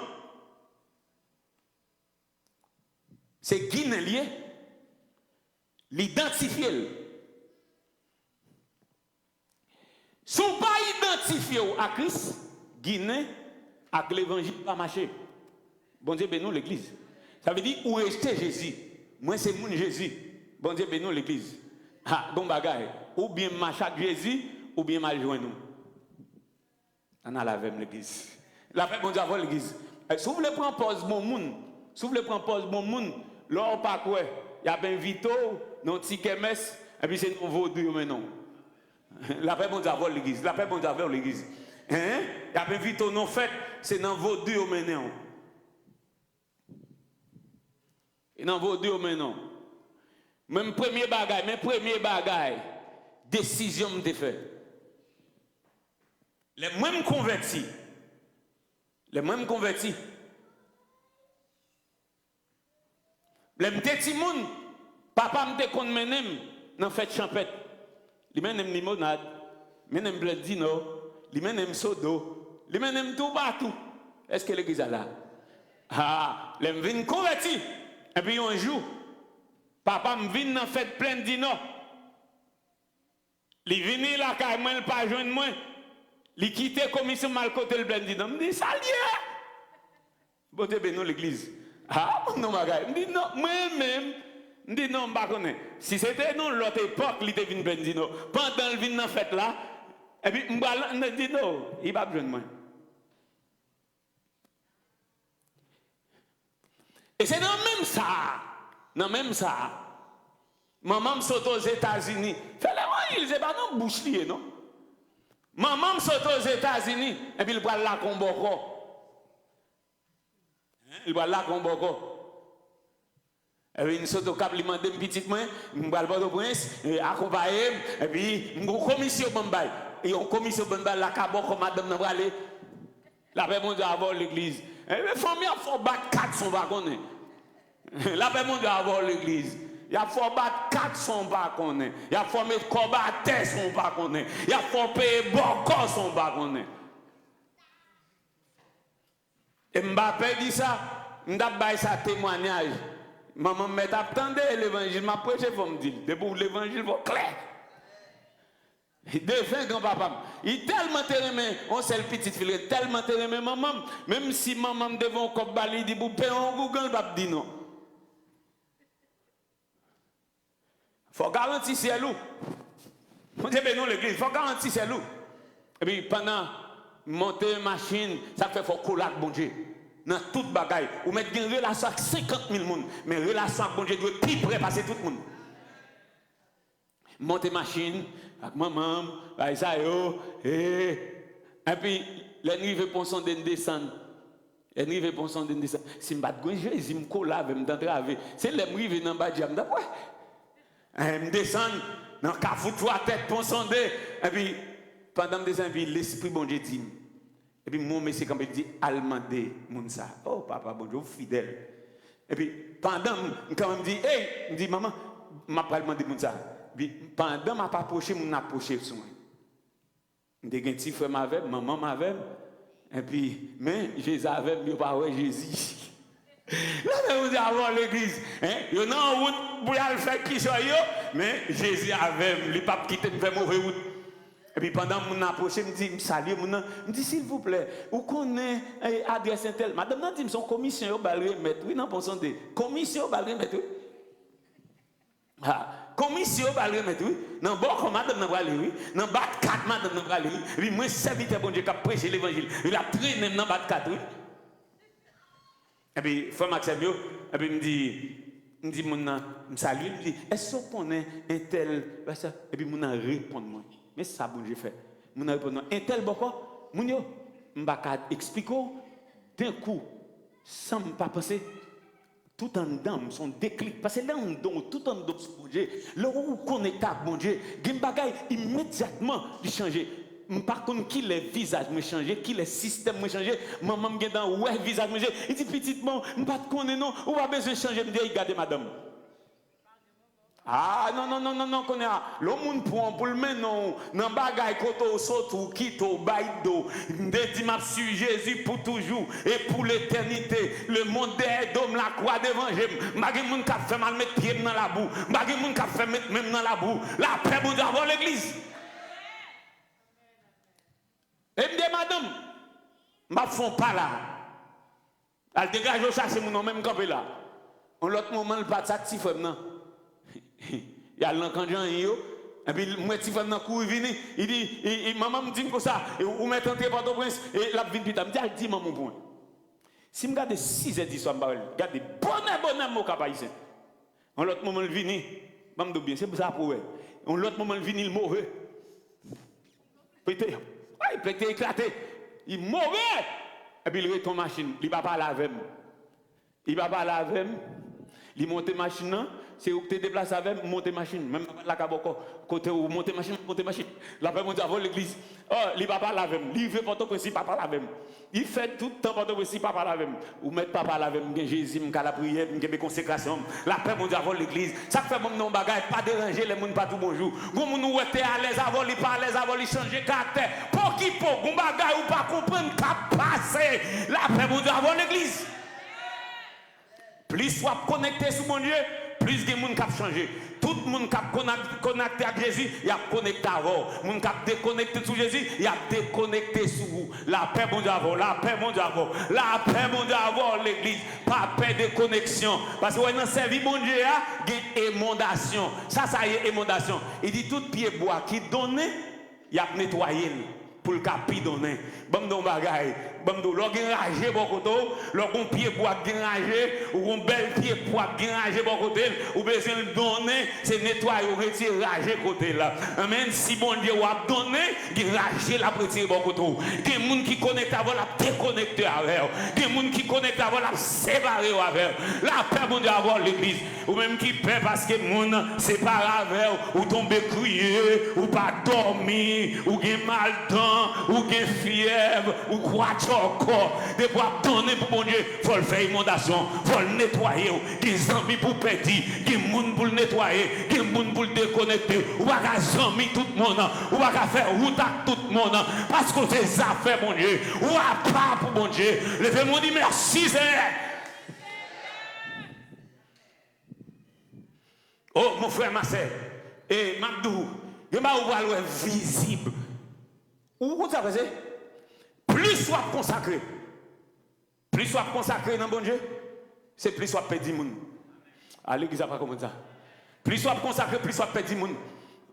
Speaker 1: c'est Guinée lié, l'identifier. Si on pas identifié à Christ, Guinée, avec l'évangile pas marcher. Bon Dieu bénisse l'église. Ça veut dire où rester Jésus. Moi c'est mon Jésus. Bon Dieu bénisse l'église. Ah, bon bagaille. Ou bien marcher avec Jésus, ou bien mal joindre nous. On a la même l'église. La paix bon Dieu avant l'église. Si vous voulez prendre pause bon monde, si vous voulez prendre pause bon monde, là on pas quoi. Il y a ben vito, non ticket messe, et puis c'est nouveau Dieu maintenant. La paix bon Dieu avant l'église. La paix bon Dieu avant l'église. Hein? Il y a ben vito non fait, c'est dans vos Dieu maintenant. Et dans vos Dieu maintenant. Même premier bagage, décision me fait. Les mêmes convertis. Les petits moun, papa me te menem dans fête champêtre. Li menem limonade, menem bledino, li menem sodo, li menem tout partout. Est-ce que l'église est là? Ah, les vinn converti. Et puis un jour, papa me vient dans fête pleine dino. Li vini la ka moi pas joindre moi. Li quitte commission mal côté le bledino. Me dit ça lié. Bon Dieu bénisse l'église. Ah, non bagay. Me dit non, moi-même me dit non, pas connaît. Si c'était non l'autre époque, il était venu bledino. Pendant le vin dans fête là, et puis me dit non, il va joindre moi. Et c'est dans même ça, maman me saute aux États-Unis. Fais-le il c'est pas non bouche lié, non? Maman me saute aux États-Unis, et puis il va là comme boko. Il va là comme boko. Et puis il saute au cap, il m'a demandé petit moi, il va le prince, accompagner, et puis il commission Bambay. Et une commission Bambay, la caboko, madame n'a pas allé. La paix mondiale avant l'église. Et les familles ont fait battre 400 wagons. La paix mondiale avant l'église. Il a fait battre 400 wagons. Il a fait mettre combat à terre son wagons. Il a fait payer beaucoup son wagons. Et Mbappé dit ça. Mbappé ça témoignage. Maman m'attendait l'évangile. M'a prêché pour me dire. Depuis l'évangile, va clair. Il devient grand-papa. Il tellement t'aimé, on sait le petit fille, tellement t'aimé maman, même si maman devant comme bali dit pour payer un Google, pas dire non. Faut garantir c'est loup. On dit ben non l'église, faut garantir c'est loup. Et puis pendant monter une machine, ça fait faut coller avec bon Dieu. Dans toute bagaille, ou mettre une relation avec 50 000 personnes, mais relation avec bon Dieu doit plus près passer tout le monde. monter machine, avec maman, avec ça, et puis, l'arrivée pour son descendre. L'arrivée pour son descendre. Si je ne suis pas Jésus, je me colle avec, je me c'est l'arrivée dans le bas, je me dis, ouais. Je descends, dans le cafou, trois têtes pour sonder. Et puis, pendant que je descends, l'esprit bon Dieu dit, et puis mon monsieur, quand il dit, almandé, mon ça. Oh, papa, bon Dieu, fidèle. Et puis, pendant, quand il me dit, hey, il me dit, maman, je vais demander mon ça. Pendant que je n'ai pas approché, je n'ai approché sur moi. Je suis un petit frère, maman m'avait, et puis, mais Jésus avait, je ne pas Jésus. Là, vous avant l'église, il y a une route pour aller faire qui soit yo, mais Jésus avait, le pape qui te fait mauvais route. Et puis pendant que je approche, je me dis, salut, je me dis, s'il vous plaît, où connaît adresse intel? Madame, je dis, son commission, vous allez remettre, oui, non, pensons de commission, vous allez remettre, oui. Commission, vous allez remettre, oui. Non, bon, comme madame, vous allez, oui. Non, bat 4, madame, vous allez, oui. Oui, moi, serviteur, bon Dieu, qui a prêché l'évangile. Il a traîné dans bat 4, oui. Et puis, frère Maxime, et puis, il me dit, je salue, il me dit, est-ce qu'on connaît un tel, et puis, je répond, moi. Mais ça, bon, j'ai fait. Je répond, un tel, pourquoi? Je ne vais pas expliquer, d'un coup, sans ne pas penser, tout en dedans, son déclic, parce que là, tout en dedans, bon Dieu, là où vous connectez avec bon Dieu, il y a immédiatement de changer. Par contre, qui les visages me changer, qui les systèmes me changer, maman me dit dans ouais visage me changer. Il dit petitement, je ne pas connaître non, ou pas besoin de changer, me dit regardez madame. Ah non, connaît le monde pour le mettre non bagaille koto soto kito baido dit m'a suivi Jésus pour toujours et pour l'éternité le monde est d'homme la croix devant je m'a moun ka fait mal mettre pied dans la boue m'a moun ka fait mettre même dans la boue la paix bon Dieu avant l'église. Et me dit, madame, je ne fais pas là. Elle dégage au chercher mon nom, même campé là. En l'autre moment, elle pas actif maintenant. Il y a l'encandant, et puis, moi, petit frère, il dit, maman me dit comme ça, ou mettez entrer par ton prince, et la vie pita, me dit, elle dit, maman, point. Si je regarde 6 heures d'histoire, je regarde bonheur, mon capacité. En l'autre moment, il vient, je me dis bien, c'est pour ça pour eux. En l'autre moment, il vient, il est mauvais. Peut-être. Il peut être éclaté. Il est mauvais. Et puis il retourne machine. Il ne va pas laver. Il ne va pas laver. Il monte machine. C'est où tu te déplaces avec, monte machine. Même la caboko. Côté où monte machine. La paix monte avant l'église. Oh, il ne va pas laver. Il veut pas ton principe, papa laver. Il fait tout le temps pour ton principe, papa laver. Ou mettre papa laver. Jésus, la prière, la consécration. La paix monte avant l'église. Ça fait mon nom bagaille. Pas déranger les gens, pas tout bonjour. Vous nous êtes à l'aise avant, il pas à l'aise avant, il changer caractère. Pour qui pour vous bagaille ou pas comprendre qu'à passer. La paix monte avant l'église. Plus soit connecté sur mon Dieu, plus de gens qui changé. Tout le monde qui est connecté à Jésus, il a connecté à vous. Le monde qui est déconnecté sur Jésus, il a déconnecté sur vous. La paix mondiale avant, la paix mondiale avant, la paix mondiale avant l'église. Pas paix de connexion. Parce que dans le service mon Dieu, il y a une émondation. Ça y est, émondation. Il dit tout pied bois qui donne, il a nettoyé. Pour le capi donner. Bon don bagaille. Bon don l'on enragé bon côté, l'on pied bois enragé ou un bel pied bois enragé bon côté, ou besoin de donner, c'est nettoyer ou retirer enragé côté là. Amen. Si bon Dieu a donné, enragé la retirer bon côté. Il y a des gens qui connectent avec la déconnecter avec. Il y a des gens qui connectent avec la séparer avec. La paix bon Dieu avoir l'église ou même qui paix parce que moun séparé avec ou tomber crier ou pas dormir ou gen mal temps ou gen fièvre, ou quoi encore, de pouvoir donner pour mon Dieu, il faut le faire inondation, il faut le nettoyer, des amis pour péter, des gens pour le nettoyer, des gens pour le déconnecter, ou pas qu'à amis tout le monde, ou pas qu'à faire route à tout le monde, parce que c'est ça fait mon Dieu, ou à part pour mon Dieu, levez-moi dit merci Seigneur. Oh mon frère, ma soeur, et Mabdou, il m'a ouvert visible. Où ça fait? Plus soit consacré. Plus soit consacré dans bon Dieu, c'est plus soit perdu monde. À l'église, ça pas comme ça. Plus soit consacré, plus soit perdu monde.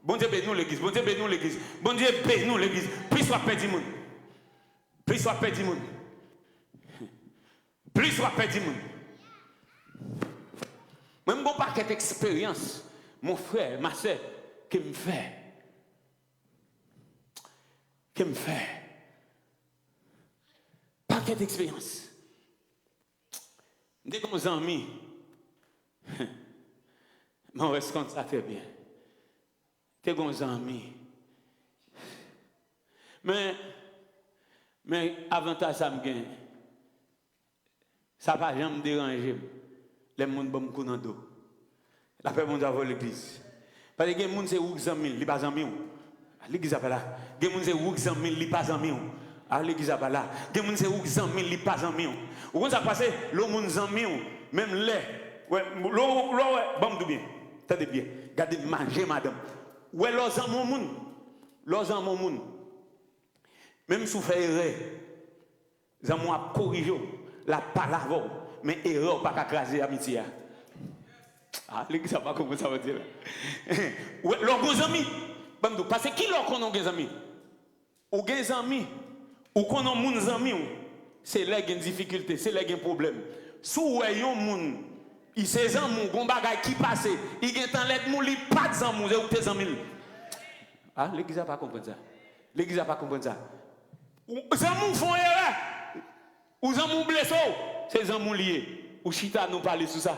Speaker 1: Bon Dieu bénis l'église. Bon Dieu bénis l'église. Bon Dieu bénis l'église. Plus soit perdu monde. Plus soit perdu monde. Plus soit perdu monde. Même bon paquet d'expérience, mon frère, ma soeur, que me fait. Que me fait. Paquet d'expérience. Dès qu'on s'en mis, on reste comme ça très bien. Dès qu'on s'en mis. Mais avantage ça me gagne. Ça va jamais me déranger. Les gens vont me couper dans le dos. La paix mondiale va l'église. Parce que les gens c'est où ils amis, ils pas amis. L'église est pas là. Les gens c'est où ils amis, ils pas amis. Ah l'église est pas là. Les gens c'est où ils amis, ils pas amis. Ou quand ça passe, les gens amis, même les ouais, bon bien. Attendez bien. Regardez manger madame. Ouais leurs amis leurs amis même si vous faites erreur, vous avez corrigé la parole, mais erreur pas craser l'amitié. Ah, l'église n'a pas compris ça veut dire. Leurs amis, parce que qui leur connaît des amis? Ou des amis, ou connaît des amis, c'est là qu'il y a une difficulté, c'est là qu'il y a un problème. Si vous avez un monde, il sait amis, un bagage qui passe, il y a un temps l'aide, il n'y a pas d'amis, ou tes amis. Ah, l'église n'a pas compris ça. L'église n'a pas compris ça. Les amis font erreur. Les amis blessés. C'est les amis liés. Ou chita nous parler sur ça.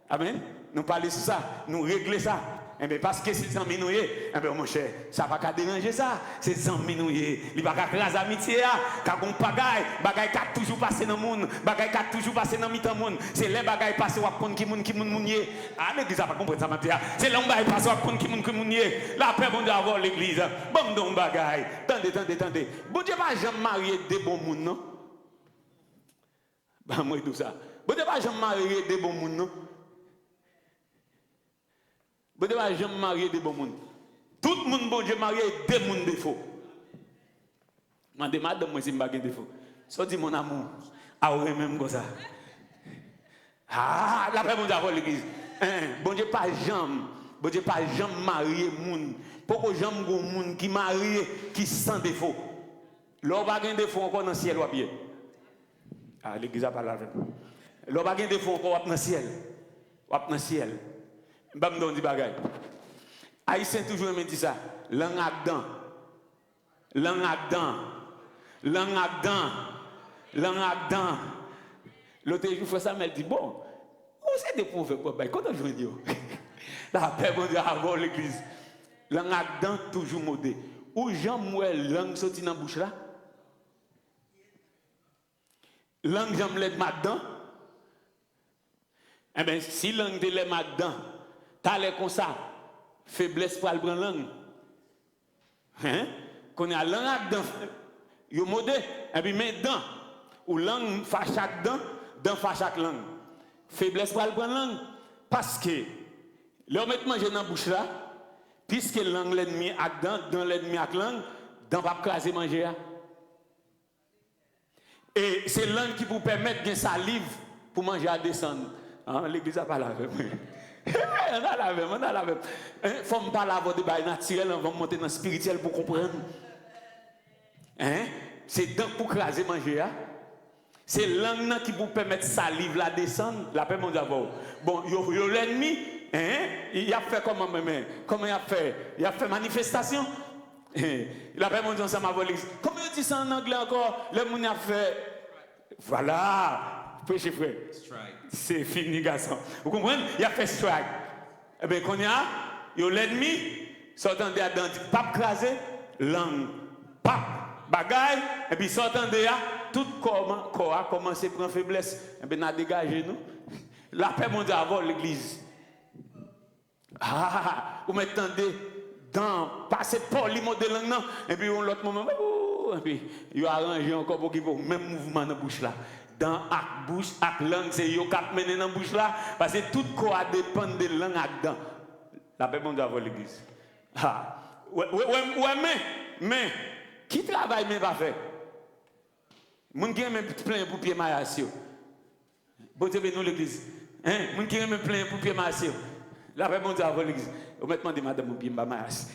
Speaker 1: Amen. Nous parler sur ça. Nous régler ça. Eh bien, parce que c'est les amis nous, eh bien, mon cher, ça ne va pas déranger ça. C'est les amis nous, il ne va pas craser l'amitié. Car on bagaille qui a toujours passé dans le monde. Bagaille qui a toujours passé dans le monde. C'est les bagailles passées, on va prendre qui moun. Ah, l'église n'a pas compris ça, ma c'est là où on va passer, on va prendre qui moun. La paix, bon Dieu, avoir l'église. Bon, donc, bagaille. Tendez. Bon Dieu, pas jamais marier des bons moun, non? Bah, moi, tout ça. Bon Dieu, pas jamais marier des bons moun, non? Bon Dieu, pas jamais marier des bons moun. Tout le monde, bon Dieu, marié des moun défauts. Madame, moi, si je n'ai pas de défaut. Ça dit mon amour. Ah, oui, même comme ça. Ah, la paix, bon Dieu, avoir l'église. Bon Dieu, pas jamais. Bon Dieu, pas jamais marier moun. Pourquoi jamais go moun qui marié, qui sans défaut? L'on va gagner défaut encore dans le ciel ou bien. Ah, l'église a pas la veine. L'on va gagner défaut encore dans le ciel. Ou dans le ciel. Bam don di bagay. Haïtien toujours me dit ça. Langue ak dan. L'autre jour fait ça me dit bon, où c'est des prophètes pour bail quand on joue Dieu. La paix bon Dieu avant l'église. Langue ak dan toujours modé. Ou Jean Mouel langue sorti dans bouche là. Langue Jean Mouel madame. Eh bien si langue de les madame t'as l'air comme ça, faiblesse pour le prendre langue. Hein? Qu'on a langue à dents, yo modé, et puis mais dents, ou langue fa chaque dent fa chaque langue. Faiblesse pour le prendre langue. Parce que, l'on met manger dans la bouche là, puisque langue l'ennemi à dents, dans l'ennemi à langue, dents va craser manger. Et c'est langue qui vous permet de salive pour manger à descendre. Hein? L'église n'a pas la même. On a la même. Il faut me parler de bail naturel, on va monter dans le spirituel pour comprendre. Hein? C'est donc pour craser manger. Hein? C'est langue qui vous permet de salive la descendre, la paix mon d'abord. Bon, yo l'ennemi, hein? Il a fait comment même? Comment il a fait? Il a fait manifestation. La paix mon Dieu ensemble avec l'église. Comment il dit ça en anglais encore? Le monde a fait. Voilà. Prêchez frère. C'est fini, garçon. Vous comprenez? Il a fait strike. Eh bien, quand il y a l'ennemi, sortant de la dent, pas craser, langue, pas bagaille, et puis sortant de là, tout corps a commencé à prendre faiblesse. Eh bien, on a dégagé nous. La paix mondiale avant l'église. Ah, vous m'entendez dans passer par les mots de langue, et puis l'autre moment, et puis il a arrangé encore pour qu'il y ait même mouvement dans la bouche là. Dans la bouche, la langue, c'est yo cap mené dans la bouche là, parce que tout corps dépend de la langue dedans. La paix mondiale avant l'église. Ah, ouais, mais, qui travaille mais pas fait? Moun qui aime plein pour pied maïs. Bon Dieu nous l'église. Hein? Moun qui aime plein pour pied maïs. La paix mondiale avant l'église. Vous me demandez madame mon pied maïs.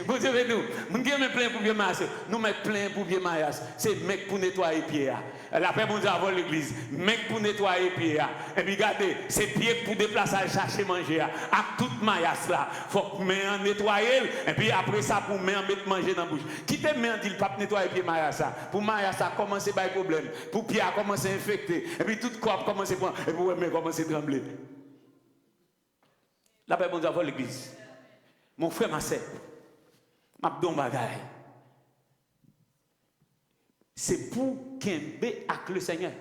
Speaker 1: Bon Dieu, nous, nous avons plein pour bien maïs. Nous mettons plein pour bien maïs. C'est mec pour nettoyer pieds. La paix, bon Dieu, avant l'église. Mec pour nettoyer pieds. Et puis, regardez, c'est pieds pour déplacer, chercher manger. À toute maïs là, il faut que nettoyer. Et puis, après ça, pour mettre manger dans la bouche. Qui te met en dit le pape nettoyer pieds maïs ça? Pour maïs ça, commencer par problème. Pour pieds, commencer à infecter. Et puis, tout corps commence à prendre. Et pour eux, commencer à trembler. La paix, bon Dieu, avant l'église. Mon frère, ma sœur. C'est pour qu'aimer avec le Seigneur.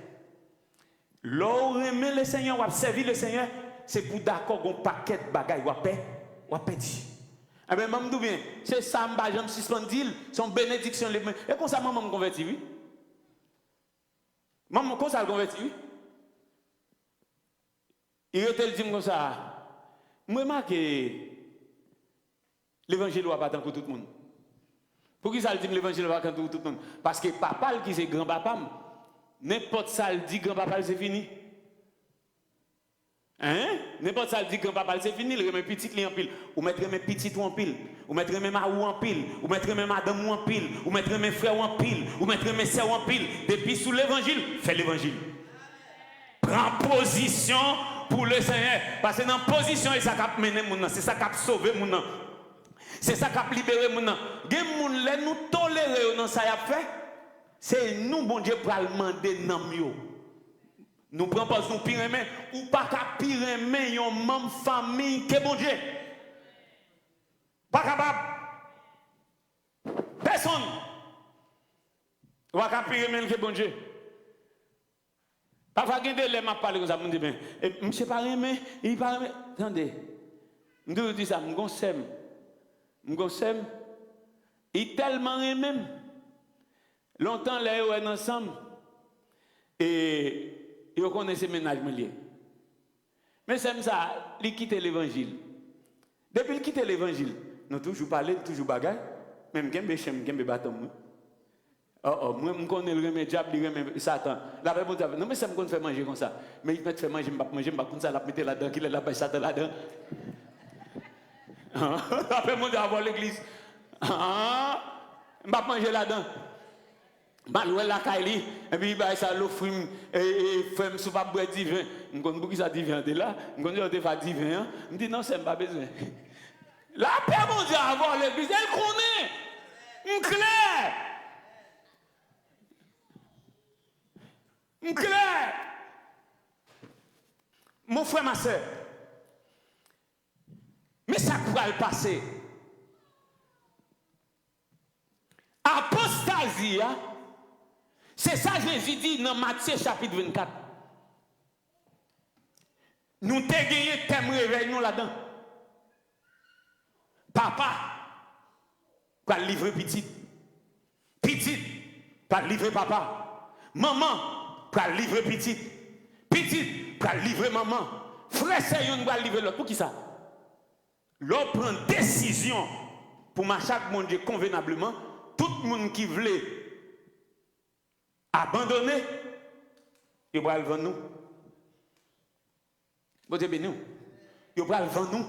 Speaker 1: L'or aimer le Seigneur, ou servir le Seigneur, c'est pour d'accord un paquet de bagailles, ou dit. Eh bien, maman bien, c'est ça, je me suspendis, son bénédiction. Et comme ça, maman me convertit, oui? Maman, comment ça me convertit, oui? Il était dit comme ça. Je remarque que l'évangile n'est pas tant pour tout le monde. Pourquoi ça dit l'évangile n'est pas tant pour tout le monde? Parce que papa qui c'est grand-papa, n'importe ça le dit grand-papa c'est fini. Hein? N'importe ça le dit grand-papa c'est fini, il remet petit en pile. Ou mettre mes petits en pile. Ou mettre mes marou en pile. Ou mettre mes madame en pile. Ou mettre mes frères en pile. Ou mettre mes sœurs en pile. Depuis sous l'évangile, fais l'évangile. Prends position pour le Seigneur. Parce que dans la position, c'est ça qui a mené mon nom. C'est ça qui a sauvé mon nom. C'est ça qui a libéré mon nom. Gen moun lè nous tolérer dans ça y a fait. C'est nous bon Dieu pour demander nan yo. Nous prenons pas son pire aimé ou pas qu'à pire aimé yon membre famille que bon Dieu. Pas capable. Personne. Ou pas qu'à pire aimé que bon Dieu. Parfois gen de lè m'a parler comme ça me dit ben monsieur pas aimé, il pas aimé. Attendez. Me dit ça me gonçem. M'gonsem, il tellement aimé. Longtemps, là, ils sont ensemble. Et ils connaissent ce ménage. Mais c'est ça, il quitte l'évangile. Depuis qu'il quitte l'évangile, nous toujours parlé, toujours bagaille. Même quand je suis bâton. Moi, je connais le diable, le Satan. La Bible dit, non, mais ça me fait manger comme ça. Mais il me fait manger, je ne vais pas manger, je ne vais pas comme ça, la mettre là-dedans, qu'il est là-bas, Satan là-dedans. Après, moi, avoir l'église. Je ne vais pas manger là-dedans. Je vais la caille, et puis il ça l'offre et femme sous pas boire divin. Je ne sais pas ça divin de là. Je ne sais pas divin. Je dis non, c'est pas besoin. La paix, mon Dieu, avoir l'église, elle connaît. Clair. Clair. Mon frère, ma soeur. Mais ça pourra le passer. Apostasie, c'est ça Jésus dit dans Matthieu chapitre 24. Nous t'ai gagné thème réveil nous là-dedans. Papa, pas livrer petit. Petit, pas livrer papa. Maman, pas livrer petit. Petit, pas livrer maman. Frère, c'est une va livrer l'autre. Pour qui ça? L'on prend décision pour marcher avec mon Dieu convenablement. Tout le monde qui voulait abandonner, il va le vendre nous. Bon Dieu béni. Il va le vendre nous.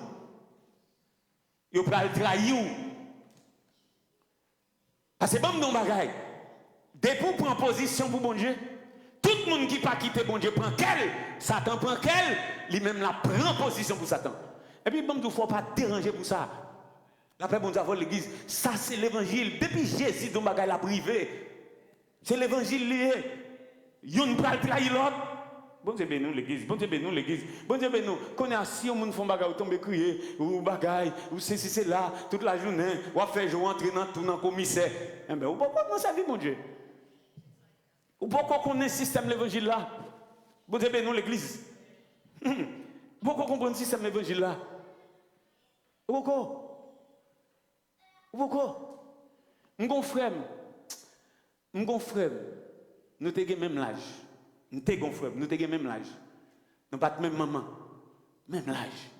Speaker 1: Il va le trahir. Parce que bon non bagaille. Dès pour prendre position pour bon Dieu, tout le monde qui pas quitté bon Dieu prend quel, Satan prend quel, lui-même la prend position pour Satan. Et puis, il ne faut pas déranger pour ça. La paix, bon Dieu, avant l'église, ça c'est l'évangile. Depuis Jésus, dans bagaille la privé, c'est l'évangile lié. Yon ne peut pas trahir l'autre. Bon Dieu, bénis l'église. Bon Dieu, bénis l'église. Bon Dieu, bénis. Quand on est assis, on fait bagaille, on tombe crier, ou bagaille, ou c'est là, toute la journée, ou à faire jouer, entrer dans tout dans le commissaire. Eh bien, pourquoi comment ça vit, mon Dieu? Ou pourquoi qu'on a un système l'évangile là? Bon Dieu, bénis l'église. Pourquoi qu'on prend un système l'évangile là? Pourquoi? Mon frère, nous avons même l'âge. Nous avons même l'âge. Nous pas même maman. Même l'âge.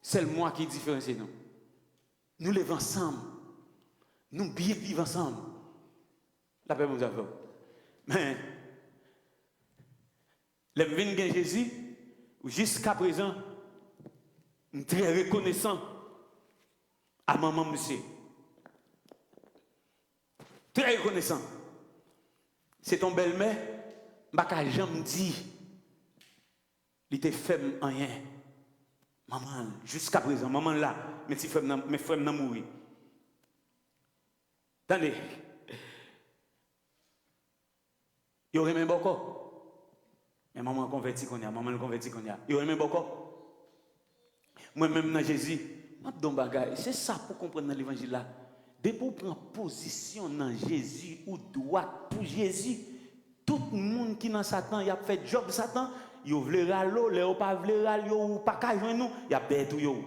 Speaker 1: C'est le moi qui différencie nous. Nous levons ensemble. Nous bien vivons ensemble. La paix nous avons. Mais, les venus de Jésus, jusqu'à présent, nous sommes très reconnaissants à maman, monsieur. Très reconnaissant. C'est ton belle-mère, je jamais dit, il était faible en rien. Maman, jusqu'à présent, maman là, mes frères n'ont mouru. Attendez. Il y aurait même beaucoup. Mais maman converti qu'on y a, maman converti qu'on y a. Il y aurait même beaucoup. Moi-même dans Jésus, c'est ça pour comprendre dans l'évangile là. Dès pour prendre position dans Jésus ou droit pour Jésus, tout le monde qui dans Satan, il a fait job Satan, il veut râler, il n'a pas voulu râler, il n'a pas qu'à joindre nous, il a perdu tout.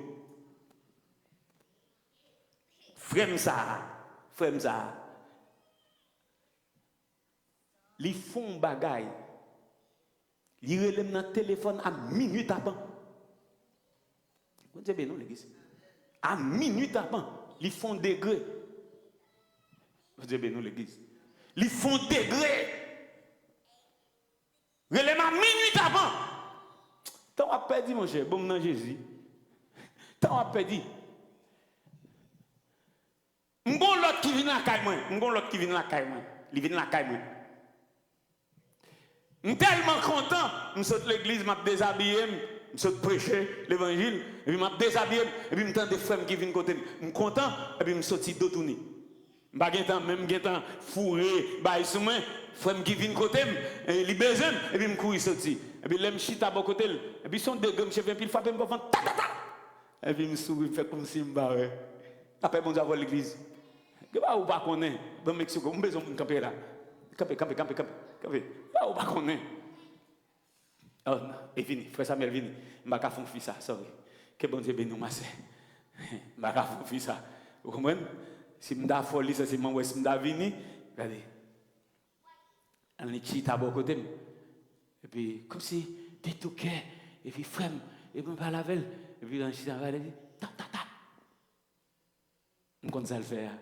Speaker 1: Frère ça. Ils font bagaille. Ils relèvent dans le téléphone à minute avant. Vous savez, non, l'église. À minute avant, ils font degré. Vous savez, non, l'église. Ils font degré. Relèvent à minute avant. T'as perdu, mon cher. Bon, dans Jésus. T'as perdu. M'gon l'autre qui vient la caille moi. M'gon l'autre qui vient la caille moi. Il vient la caille moi. Je suis tellement content, je saute l'église, je suis déshabillé, je saute prêcher l'évangile, et puis je suis déshabillé, et puis je entends des frères qui viennent côté. Je suis content, et puis je saute d'autres tourner. Je ne suis pas même fourré, je suis frère qui viennent côté, et ils besoin, et puis je cours sorti. Et puis je suis à mon côté, et puis ils sont deux gars, je fais un pile frappe, je me fais ta ta ta. Et puis je souris, je fais comme si je me barrais. Après, bon Dieu, voir l'église. Je ne sais pas connaître, dans le Mexique, je besoin de camper là. Camper. Ou pas qu'on est. Oh, et vini, frère Samuel vini. Je ne vais pas faire ça, sorry. Que bon Dieu bénisse ma sœur. Je ne vais pas faire ça. Vous comprenez? Si je suis folie, c'est si je suis vini. Regardez. On est chita à bon côté. Et puis, comme si, t'es tout cœur. Et puis, frère, et puis, on parle avec elle. Et puis, on chita avec elle. Ta. Je compte ça le faire.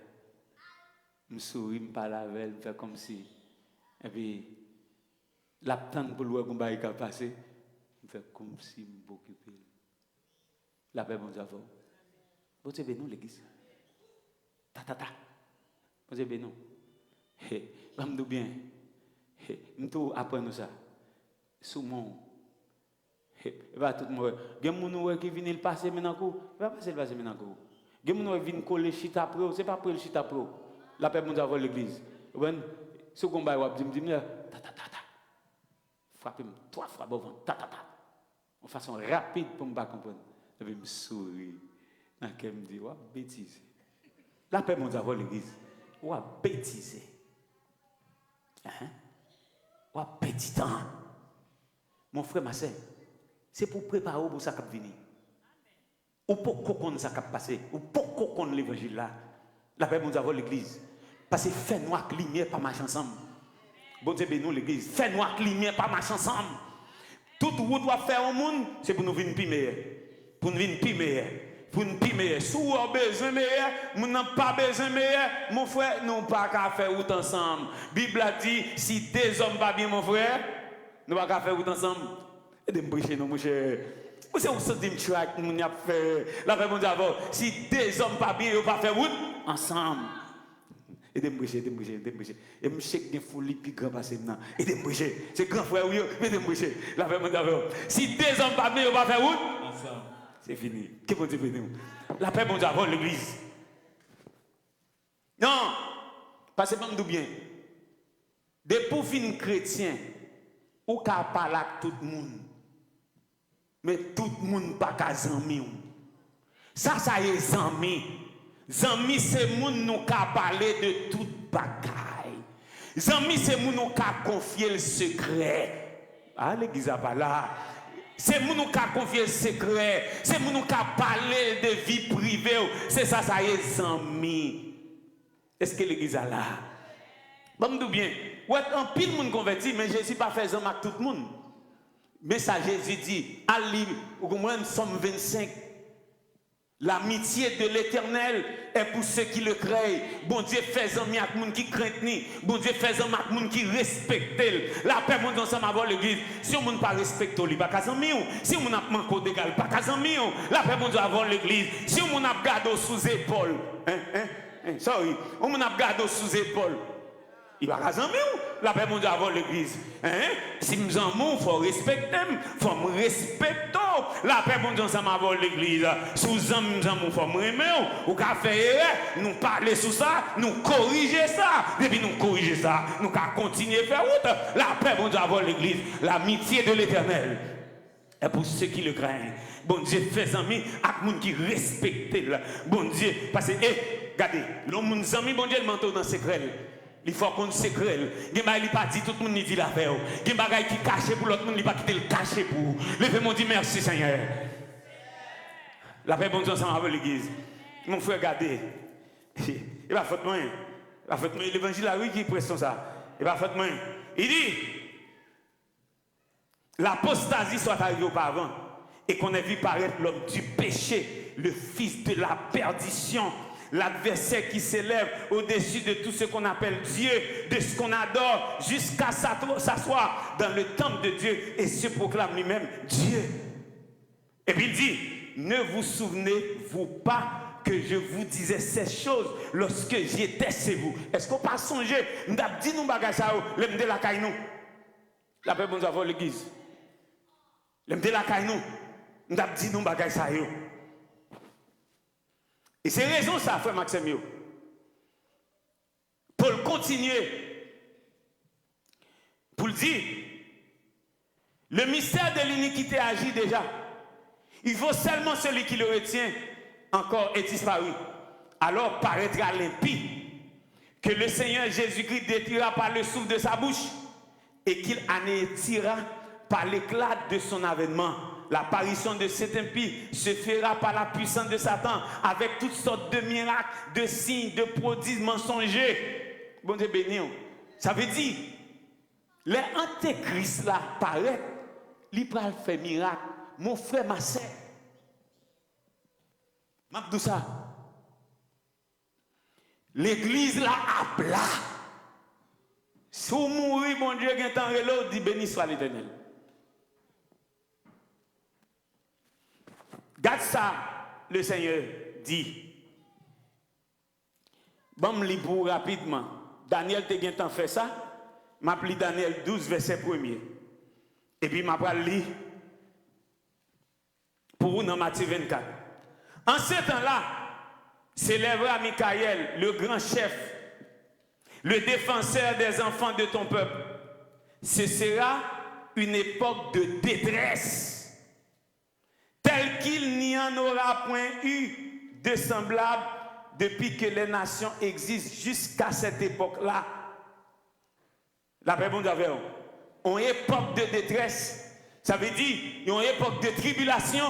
Speaker 1: Je souris, je parle avec elle, je fais comme si. Et puis, la tante pour le voir qui a passé, je fais comme si je m'occupais. La paix, bon Dieu, vous savez, nous, l'église. Ta. Vous savez, nous. Vous bien. Nous apprenons ça. Sous mon. Va tout le monde. Il y a des gens qui viennent passer maintenant. Il va passer maintenant. Il y a des gens qui viennent coller chita pro. Ce n'est pas pour le chita pro. La paix, bon Dieu, avant l'église. Ce qu'on va dire, ta. Frappez-moi 3 fois, bon, ta. En façon rapide pour me comprendre. Et puis, je me souris. Dans lequel me dit, bêtise. La paix, mon Dieu, avant l'église. Bêtise. Petit temps. Mon frère, ma soeur, c'est pour préparer pour ça qui va venir. Ou pour qu'on ça qui va passer. Ou pour qu'on l'évangile là. La paix, mon Dieu, avant l'église. Parce que fait noir lumière pas marcher ensemble. Bon Dieu bénis l'église. Fait noir lumière pas marcher ensemble. Toute route doit faire au monde, c'est pour nous venir plus meilleur. Pour nous venir plus meilleur. Pour nous plus meilleur. Si vous avez besoin meilleur, nous n'avons pas besoin meilleur, mon frère, nous n'avons pas qu'à faire route ensemble. La Bible a dit, si 2 hommes pas bien, mon frère, nous n'avons pas qu'à faire route ensemble. Et de me prêcher, non, mon cher. Vous savez, vous avez dit, nous avons fait. La paix, mon Dieu, si 2 hommes pas bien, nous n'avons pas faire route ensemble. Et de me prêcher. Et me chèque des folies plus grand passé maintenant. Et de me prêcher. C'est grand frère, oui, et de me prêcher. La paix, mon Dieu, si 2 hommes pas bien, nous n'avons pas faire route ensemble. C'est fini. Que bon Dieu bénisse. La paix, bon Dieu, avant l'église. Non, parce que je bien. Des pauvres chrétiens, ou qu'à parler avec tout le monde. Mais tout le monde n'a pas qu'à zami. Ça y est, zami. Zami, c'est le monde qui a parlé de toute bagaille. Zami, c'est le monde qui a confié le secret. Ah, l'église a pas là. C'est nous qui avons confié le secret. C'est nous qui avons parlé de vie privée. C'est ça y est, amis. Est-ce que l'église a là? Bon, nous bien. Ouais, un pile de monde converti, mais Jésus n'a pas fait ça avec tout le monde. Mais ça, Jésus dit, allez, au moins, Somme 25. L'amitié de l'Éternel est pour ceux qui le craignent. Bon Dieu fait amis avec les gens qui craignent. Bon Dieu fait amis avec les gens qui respectent. La paix, mon Dieu, ensemble avec l'église. Si on ne pas respecter, il n'y a pas de si on n'a pas manqué d'égal, il n'y a pas de la paix, mon Dieu, avant l'église. Si on n'a pas gardé sous épaule, sorry, on n'a pas gardé sous épaule. Il va pas la paix mon Dieu avant l'église. Si nous en il faut respecter, il faut me respecter. La paix mon Dieu ensemble avant l'église. Sous nous en il faut me aimer. Ou qu'à faire, nous parler sur ça, nous corriger ça. Depuis nous corriger ça, nous qu'à continuer à faire route. La paix mon Dieu avant l'église. L'amitié de l'Éternel est pour ceux qui le craignent. Bon Dieu fait amis avec les gens qui respectent. Bon Dieu, parce que, regardez, l'homme amis, bon Dieu, le manteau dans le secret. Il faut qu'on se crée. Il n'y a pas dit tout le monde dit l'affaire. Il y a des choses qui cachent pour l'autre monde, il n'y a pas quitté le caché pour. Levez-moi dit merci Seigneur. La paix bon Dieu ensemble avec l'église. Mon frère, regardez. Il va faire moi. Il va faire moi. L'évangile a oui qui presse ça. Il va faire moi. Il dit l'apostasie soit arrivée auparavant et qu'on ait vu paraître l'homme du péché, le fils de la perdition. L'adversaire qui s'élève au-dessus de tout ce qu'on appelle Dieu, de ce qu'on adore, jusqu'à s'asseoir dans le temple de Dieu et se proclame lui-même Dieu. Et puis il dit, ne vous souvenez-vous pas que je vous disais ces choses lorsque j'étais chez vous? Est-ce qu'on pas songer? Nous avons dit nous bagages ça, l'aime de la caille nous. La paix bon Dieu avant l'église. L'aime de la caille nous. Nous avons dit nous bagages ça. Et c'est raison ça, frère Maxime. Pour le continuer, pour le dire, le mystère de l'iniquité agit déjà. Il faut seulement celui qui le retient encore est disparu. Alors paraîtra l'impie que le Seigneur Jésus-Christ détruira par le souffle de sa bouche et qu'il anéantira par l'éclat de son avènement. L'apparition de cet impie se fera par la puissance de Satan avec toutes sortes de miracles, de signes, de prodiges mensongers. Bon Dieu béni. Ça veut dire, les antéchrists là paraissent, ils peuvent faire miracle. Mon frère, ma sœur. M'abdou ça. L'église là à plat. Si vous mourrez, mon Dieu, il temps l'autre dit béni soit l'Éternel. Garde ça, le Seigneur dit. Bon, je lis pour rapidement. Daniel te gen temps fait ça. Je lis Daniel 12, verset 1er. Et puis je lis pour vous dans Matthieu 24. En ce temps-là, s'élèvera Michael, le grand chef, le défenseur des enfants de ton peuple. Ce sera une époque de détresse, tel qu'il n'y en aura point eu de semblable depuis que les nations existent jusqu'à cette époque-là. La paix bon Dieu avec vous. Une époque de détresse, ça veut dire une époque de tribulation,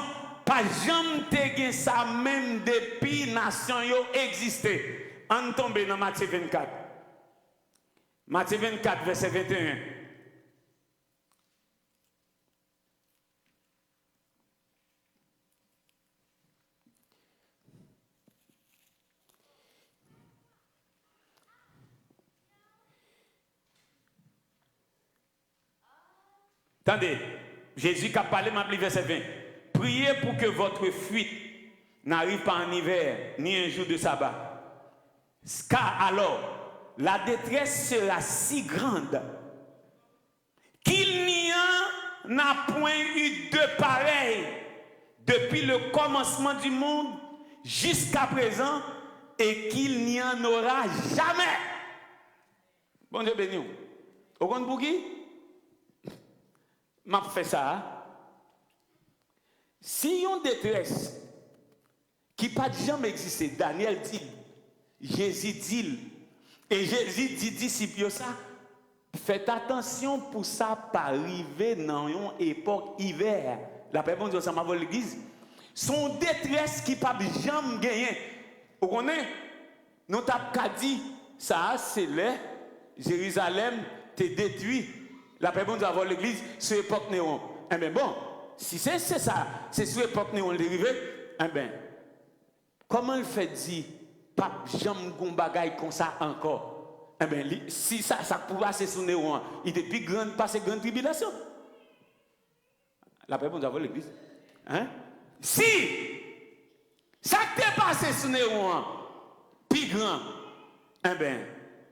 Speaker 1: pas jamais te ça même depuis nation yo existé. On tombe dans Matthieu 24. Matthieu 24 verset 21. Attendez, Jésus qui a parlé, m'a dit verset 20. Priez pour que votre fuite n'arrive pas en hiver, ni un jour de sabbat. Car alors, la détresse sera si grande qu'il n'y en a point eu de pareil depuis le commencement du monde jusqu'à présent et qu'il n'y en aura jamais. Bon Dieu béni. Au compte pour qui? M'a fait ça. Si y a une détresse qui n'a jamais existé, Daniel dit, Jésus dit, et Jésus dit disciples ça, faites attention pour ça pas arriver dans une époque hiver. La paix bon Dieu ça m'a volé l'église. Son détresse qui n'a jamais gagné. Vous connaissez? Nous t'avons dit, ça c'est là, Jérusalem t'est détruit. La paix bon Dieu avant l'église, sur l'époque néon. Eh bien bon, si c'est ça, c'est sur l'époque néon dérivé, eh bien, Comment il fait dire, pas jamais gon bagaille comme ça encore? Eh bien, si ça peut passer sur Néo, il depuis grande passer grande tribulation. La paix pour nous avoir l'église. Hein? Si ça t'est passé sur Néo, plus grand, eh bien,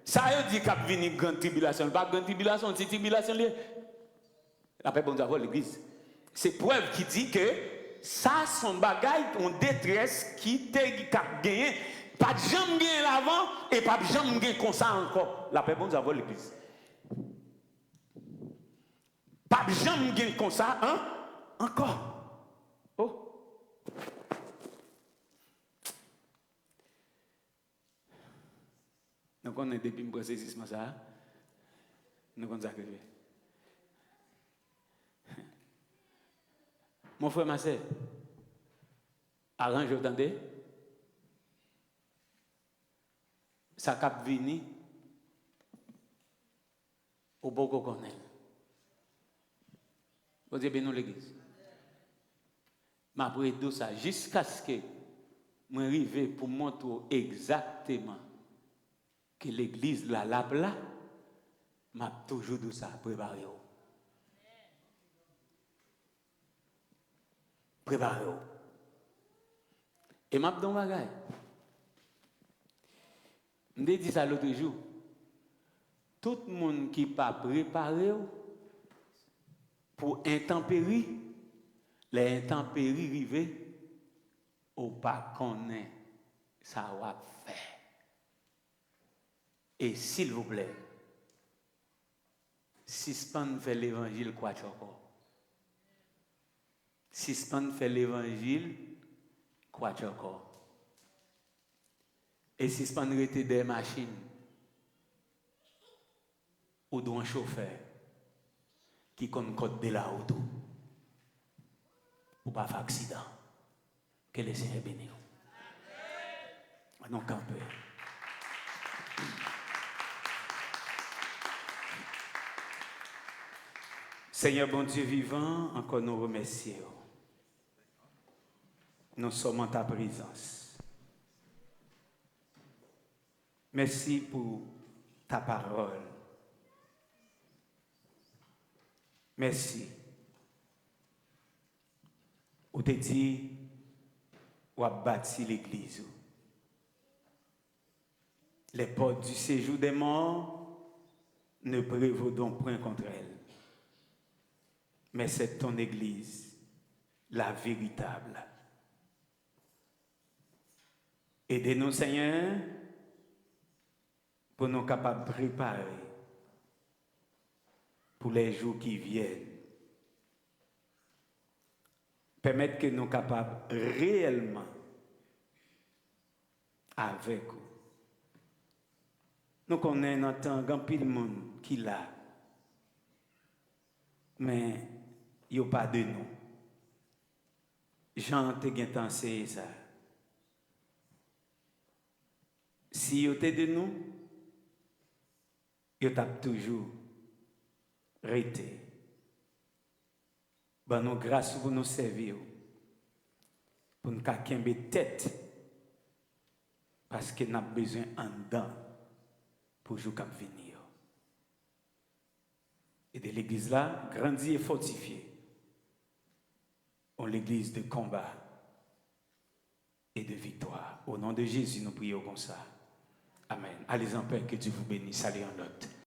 Speaker 1: ça veut dire qu'il y a une grande tribulation. Pas grande tribulation, c'est tribulation liée. La paix pour nous avoir l'église. C'est preuve qui dit que ça, son bagaille, on détresse qui t'a gagné. Pas de jambe gagné l'avant et pas de jambe gagné comme ça encore. La paix pour nous avoir l'église. Pas de jambe gagné comme ça, hein? Encore. Oh. Donc on est depuis le processus, ça. Nous avons arrivé. Mon frère, ma soeur, arrange, vous entendez? Ça cap vini au beau qu'on connaît. Vous dites, ben nous l'église. Mais après tout ça, jusqu'à ce que je arrive pour montrer exactement que l'église là, m'a toujours dit ça, préparez-vous. Préparez-vous. Et m'a dit un bagage. Je dis ça l'autre jour. Tout le monde qui n'est pas préparé pour intempéries, les intempéries arrivent, ou pas connaît ça va faire. Et s'il vous plaît, suspend fait l'évangile quoi encore. Suspend fait l'évangile quoi encore. Et suspend rester des machines ou d'un chauffeur qui connaît code de la auto pour pas faire accident. Que le Seigneur bénisse. Non, camper. Seigneur bon Dieu vivant, encore nous remercions. Nous sommes en ta présence. Merci pour ta parole. Merci. Ou te dit, ou a bâti l'église. Les portes du séjour des morts ne prévaudront point contre elle. Mais c'est ton église, la véritable. Aidez-nous, Seigneur, pour nous capables de préparer pour les jours qui viennent. Permettre que nous soyons capables réellement avec vous. Nous connaissons un grand pile de monde qui l'a. Mais il n'y a pas de nous. Jean te gen enseigné ça. Si il y a de nous, il y a toujours arrêté. Ben nous grâce pour nous servir. Pour nous faire tête. Parce que nous avons besoin en dedans pour jouer comme venir. Et de l'église là, grandie et fortifiée. En l'église de combat et de victoire. Au nom de Jésus, nous prions comme ça. Amen. Allez en paix, que Dieu vous bénisse. Salut en l'autre.